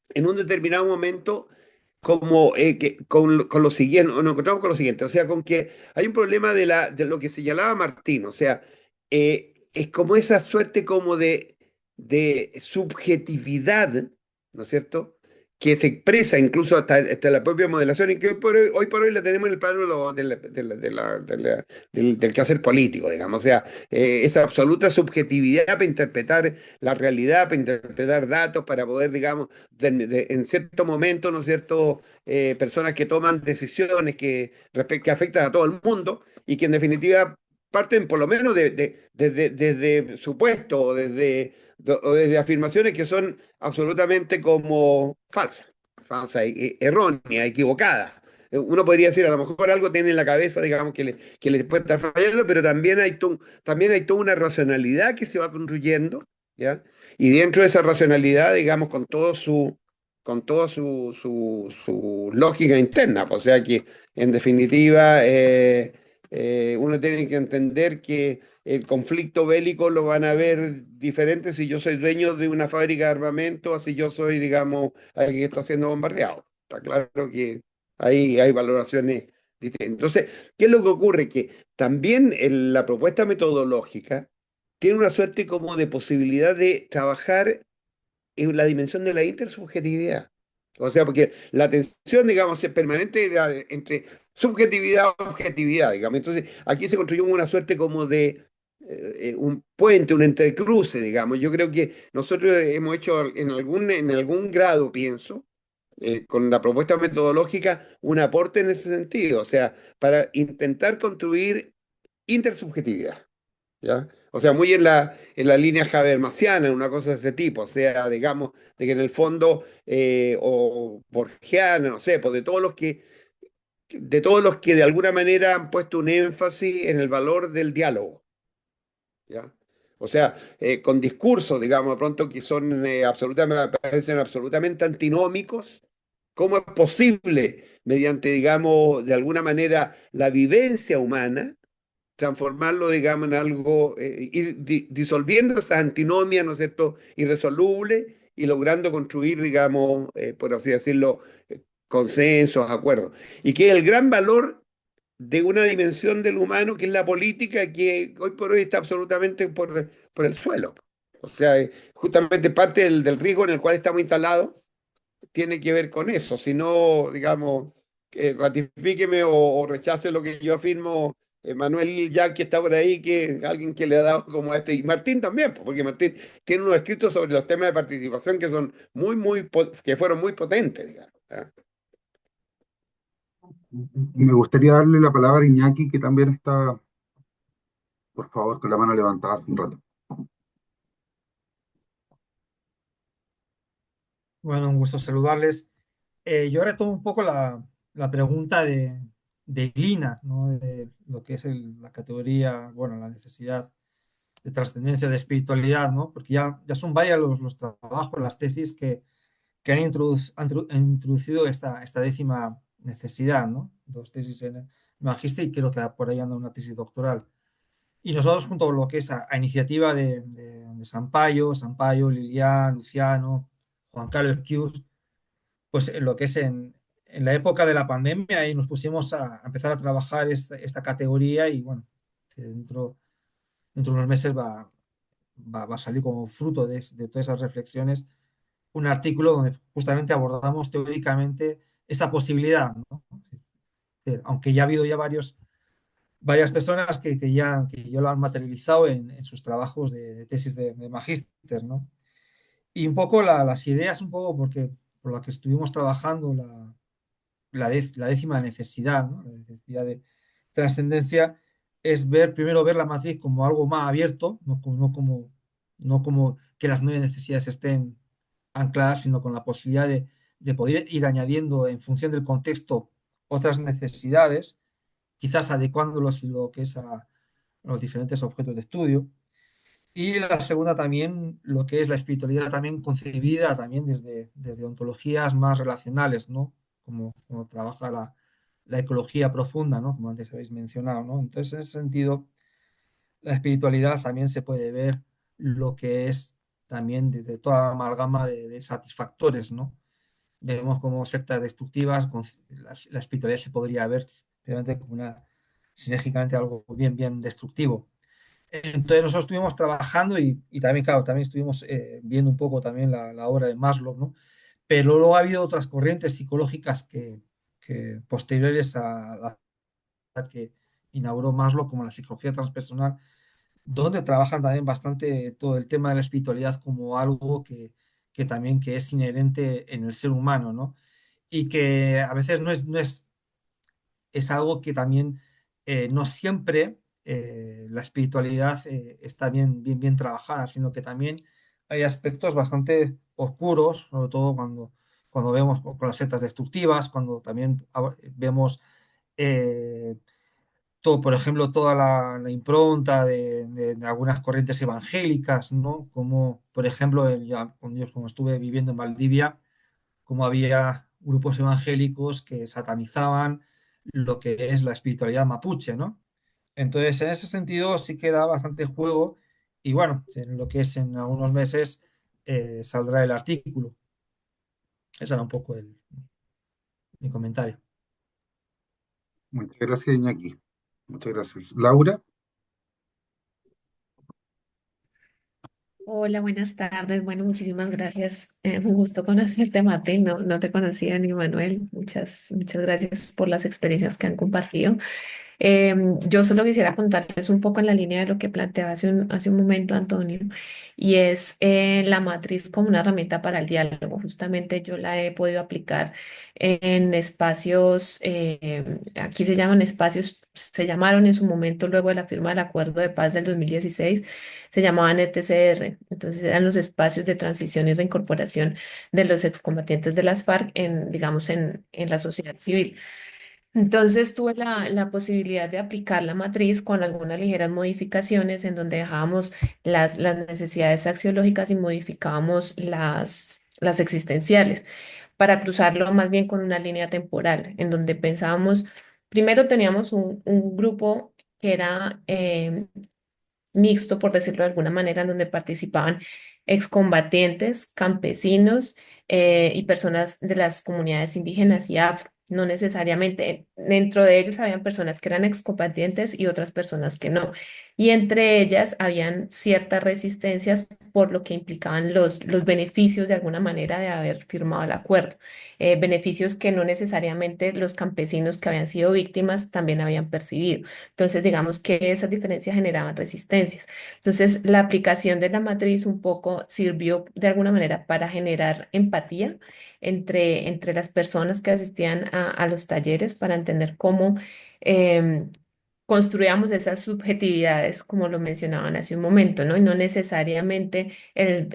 en un determinado momento como con lo siguiente, nos encontramos con lo siguiente, o sea, con que hay un problema de lo que señalaba Martín, o sea, es como esa suerte como de subjetividad, ¿no es cierto? Que se expresa incluso hasta la propia modelación y que hoy por hoy la tenemos en el plano del quehacer político, digamos. O sea, esa absoluta subjetividad para interpretar la realidad, para interpretar datos, para poder, digamos, en cierto momento, ¿no es cierto?, personas que toman decisiones que afectan a todo el mundo y que en definitiva parten por lo menos desde supuestos o desde afirmaciones que son absolutamente como falsas, erróneas, equivocadas. Uno podría decir, a lo mejor algo tiene en la cabeza, digamos, que le puede estar fallando, pero también hay toda una racionalidad que se va construyendo, ¿ya? Y dentro de esa racionalidad, digamos, con toda su lógica interna, pues, o sea que, en definitiva, uno tiene que entender que el conflicto bélico lo van a ver diferente si yo soy dueño de una fábrica de armamento o si yo soy, digamos, alguien que está siendo bombardeado. Está claro que ahí hay valoraciones distintas. Entonces, ¿qué es lo que ocurre? Que también la propuesta metodológica tiene una suerte como de posibilidad de trabajar en la dimensión de la intersubjetividad. O sea, porque la tensión, digamos, es permanente entre subjetividad y objetividad, digamos. Entonces, aquí se construyó una suerte como de un puente, un entrecruce, digamos. Yo creo que nosotros hemos hecho en algún grado, pienso, con la propuesta metodológica, un aporte en ese sentido, o sea, para intentar construir intersubjetividad. ¿Ya? O sea, muy en la línea habermasiana, una cosa de ese tipo, o sea, digamos, de que en el fondo, o borgiana, no sé, pues de todos los que de alguna manera han puesto un énfasis en el valor del diálogo, ¿ya? O sea, con discursos, digamos, de pronto que son me parecen absolutamente antinómicos. ¿Cómo es posible, mediante, digamos, de alguna manera, la vivencia humana, transformarlo, digamos, en algo, ir disolviendo esa antinomia, ¿no es cierto?, irresoluble y logrando construir, digamos, por así decirlo, consensos, acuerdos? Y que es el gran valor de una dimensión del humano, que es la política, que hoy por hoy está absolutamente por el suelo. O sea, justamente parte del riesgo en el cual estamos instalados tiene que ver con eso. Si no, digamos, ratifíqueme o rechace lo que yo afirmo, Manuel Jack, que está por ahí, que alguien que le ha dado como a este, y Martín también, porque Martín tiene unos escritos sobre los temas de participación que son que fueron muy potentes, digamos. ¿Ah? Me gustaría darle la palabra a Iñaki, que también está, por favor, con la mano levantada hace un rato. Bueno, un gusto saludarles. Yo retomo un poco la pregunta de Lina, ¿no? De lo que es la categoría, bueno, la necesidad de trascendencia, de espiritualidad, ¿no? Porque ya son varios los trabajos, las tesis que han introducido esta décima necesidad, ¿no? Dos tesis en el magíster y creo que por ahí anda una tesis doctoral. Y nosotros, junto con lo que es a iniciativa de Sampaio, Lilian, Luciano, Juan Carlos Chius, pues en lo que es en la época de la pandemia, ahí nos pusimos a empezar a trabajar esta categoría y bueno, dentro de unos meses va a salir como fruto de todas esas reflexiones un artículo donde justamente abordamos teóricamente esta posibilidad, ¿no? Aunque ya ha habido ya varias personas que ya lo han materializado en sus trabajos de tesis de magíster, ¿no? Y un poco las ideas, un poco porque por la que estuvimos trabajando, la décima necesidad, ¿no? La necesidad de trascendencia es primero ver la matriz como algo más abierto, no como que las nueve necesidades estén ancladas, sino con la posibilidad de poder ir añadiendo en función del contexto otras necesidades, quizás adecuándolos y lo que es a los diferentes objetos de estudio. Y la segunda también, lo que es la espiritualidad también concebida también desde ontologías más relacionales, ¿no? Como trabaja la ecología profunda, ¿no? Como antes habéis mencionado, ¿no? Entonces, en ese sentido, la espiritualidad también se puede ver lo que es también desde toda la amalgama de satisfactores, ¿no? Vemos como sectas destructivas, la espiritualidad se podría ver realmente como una, sinérgicamente algo bien, bien destructivo. Entonces nosotros estuvimos trabajando y también, claro, también estuvimos viendo un poco también la obra de Maslow, ¿no? Pero luego ha habido otras corrientes psicológicas que posteriores a la que inauguró Maslow, como la psicología transpersonal, donde trabajan también bastante todo el tema de la espiritualidad como algo que también que es inherente en el ser humano, ¿no? Y que a veces es algo que también no siempre la espiritualidad está bien, bien, bien trabajada, sino que también hay aspectos bastante oscuros, sobre todo cuando vemos con las setas destructivas, cuando también vemos eh, todo, por ejemplo, toda la impronta de algunas corrientes evangélicas, ¿no? Como, por ejemplo, cuando yo como estuve viviendo en Valdivia, como había grupos evangélicos que satanizaban lo que es la espiritualidad mapuche, ¿no? Entonces, en ese sentido sí que da bastante juego y bueno, en lo que es en algunos meses saldrá el artículo. Ese era un poco mi comentario. Muchas gracias, Iñaki. Muchas gracias. Laura, Hola, buenas tardes. Bueno, muchísimas gracias. Un gusto conocerte, Mate. No, no te conocía ni Manuel. Muchas gracias por las experiencias que han compartido. Yo solo quisiera contarles un poco en la línea de lo que planteaba hace un momento Antonio, y es la matriz como una herramienta para el diálogo. Justamente yo la he podido aplicar en espacios, aquí se llaman espacios, se llamaron en su momento, luego de la firma del Acuerdo de Paz del 2016, se llamaban ETCR. Entonces eran los espacios de transición y reincorporación de los excombatientes de las FARC en, digamos, en la sociedad civil. Entonces tuve la posibilidad de aplicar la matriz con algunas ligeras modificaciones en donde dejábamos las necesidades axiológicas y modificábamos las existenciales para cruzarlo más bien con una línea temporal en donde pensábamos, primero teníamos un grupo que era mixto, por decirlo de alguna manera, en donde participaban excombatientes, campesinos y personas de las comunidades indígenas y afro. No necesariamente, dentro de ellos habían personas que eran excombatientes y otras personas que no. Y entre ellas habían ciertas resistencias por lo que implicaban los beneficios de alguna manera de haber firmado el acuerdo. Beneficios que no necesariamente los campesinos que habían sido víctimas también habían percibido. Entonces, digamos que esas diferencias generaban resistencias. Entonces, la aplicación de la matriz un poco sirvió de alguna manera para generar empatía entre las personas que asistían a los talleres para entender cómo construíamos esas subjetividades, como lo mencionaban hace un momento, ¿no? Y no necesariamente,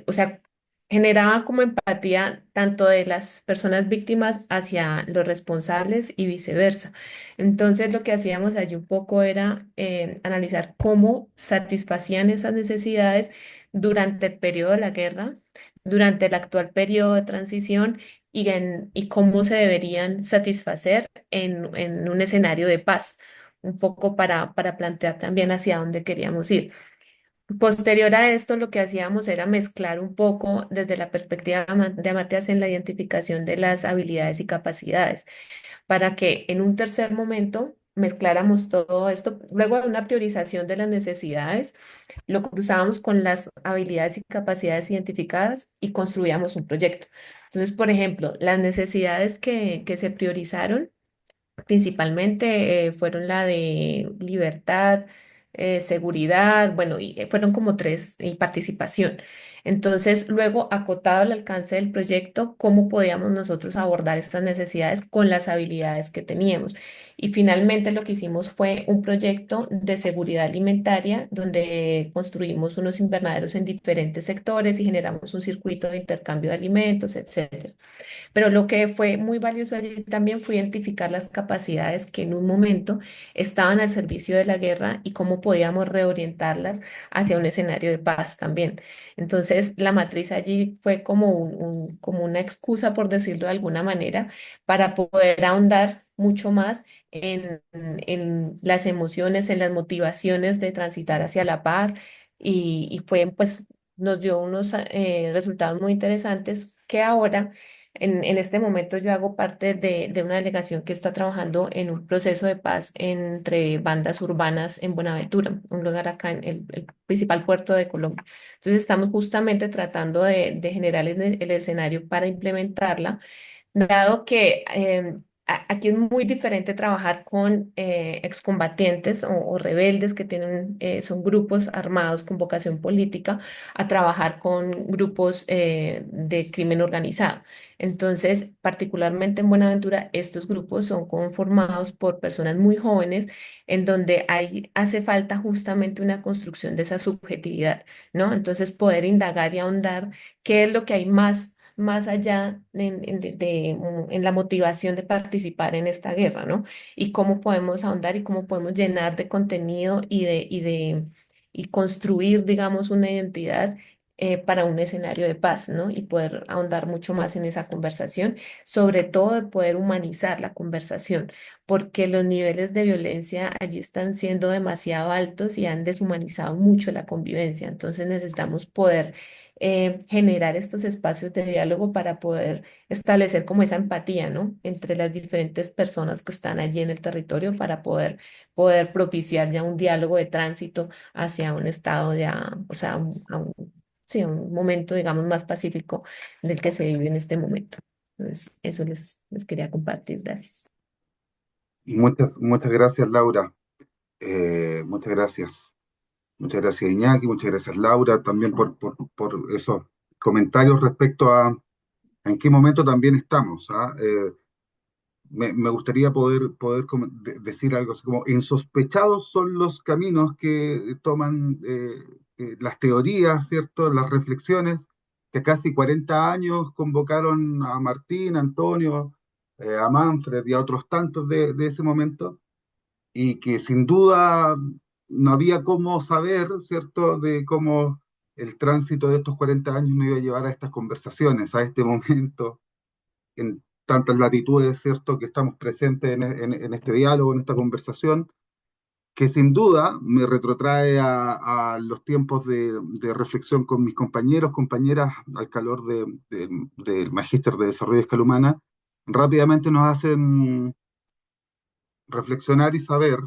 o sea, generaba como empatía tanto de las personas víctimas hacia los responsables y viceversa. Entonces, lo que hacíamos allí un poco era analizar cómo satisfacían esas necesidades durante el periodo de la guerra, durante el actual periodo de transición y cómo se deberían satisfacer en un escenario de paz, un poco para plantear también hacia dónde queríamos ir. Posterior a esto, lo que hacíamos era mezclar un poco desde la perspectiva de Amartya en la identificación de las habilidades y capacidades para que en un tercer momento mezcláramos todo esto, luego de una priorización de las necesidades, lo cruzábamos con las habilidades y capacidades identificadas y construíamos un proyecto. Entonces, por ejemplo, las necesidades que se priorizaron principalmente fueron la de libertad, seguridad, bueno, y fueron como tres, y participación. Entonces, luego, acotado el alcance del proyecto, cómo podíamos nosotros abordar estas necesidades con las habilidades que teníamos. Y finalmente lo que hicimos fue un proyecto de seguridad alimentaria donde construimos unos invernaderos en diferentes sectores y generamos un circuito de intercambio de alimentos, etcétera. Pero lo que fue muy valioso allí también fue identificar las capacidades que en un momento estaban al servicio de la guerra y cómo podíamos reorientarlas hacia un escenario de paz también. Entonces, la matriz allí fue como como una excusa, por decirlo de alguna manera, para poder ahondar mucho más en las emociones, en las motivaciones de transitar hacia la paz y fue, pues, nos dio unos resultados muy interesantes que ahora, en este momento, yo hago parte de una delegación que está trabajando en un proceso de paz entre bandas urbanas en Buenaventura, un lugar acá en el principal puerto de Colombia. Entonces, estamos justamente tratando de generar el escenario para implementarla. Dado que aquí es muy diferente trabajar con excombatientes o rebeldes que tienen, son grupos armados con vocación política, a trabajar con grupos de crimen organizado. Entonces, particularmente en Buenaventura, estos grupos son conformados por personas muy jóvenes, en donde hace falta justamente una construcción de esa subjetividad, ¿no? Entonces, poder indagar y ahondar qué es lo que hay más allá en la motivación de participar en esta guerra, ¿no? Y cómo podemos ahondar y cómo podemos llenar de contenido y construir, digamos, una identidad para un escenario de paz, ¿no? Y poder ahondar mucho más en esa conversación, sobre todo de poder humanizar la conversación, porque los niveles de violencia allí están siendo demasiado altos y han deshumanizado mucho la convivencia. Entonces necesitamos poder generar estos espacios de diálogo para poder establecer como esa empatía, ¿no? Entre las diferentes personas que están allí en el territorio para poder propiciar ya un diálogo de tránsito hacia un estado ya, o sea, sí, a un momento, digamos, más pacífico del que se vive en este momento. Entonces, eso les quería compartir. Gracias. Muchas gracias, Laura. Muchas gracias. Muchas gracias, Iñaki. Muchas gracias, Laura, también por esos comentarios respecto a en qué momento también estamos. ¿Ah? Me gustaría decir algo así como, insospechados son los caminos que toman las teorías, ¿cierto? Las reflexiones, que casi 40 años convocaron a Martín, a Antonio, a Manfred y a otros tantos de ese momento, y que sin duda no había cómo saber, ¿cierto?, de cómo el tránsito de estos 40 años nos iba a llevar a estas conversaciones, a este momento en tantas latitudes, ¿cierto?, que estamos presentes en este diálogo, en esta conversación, que sin duda me retrotrae a los tiempos de reflexión con mis compañeros, compañeras, al calor del Magíster de Desarrollo de Escala Humana, rápidamente nos hacen reflexionar y saber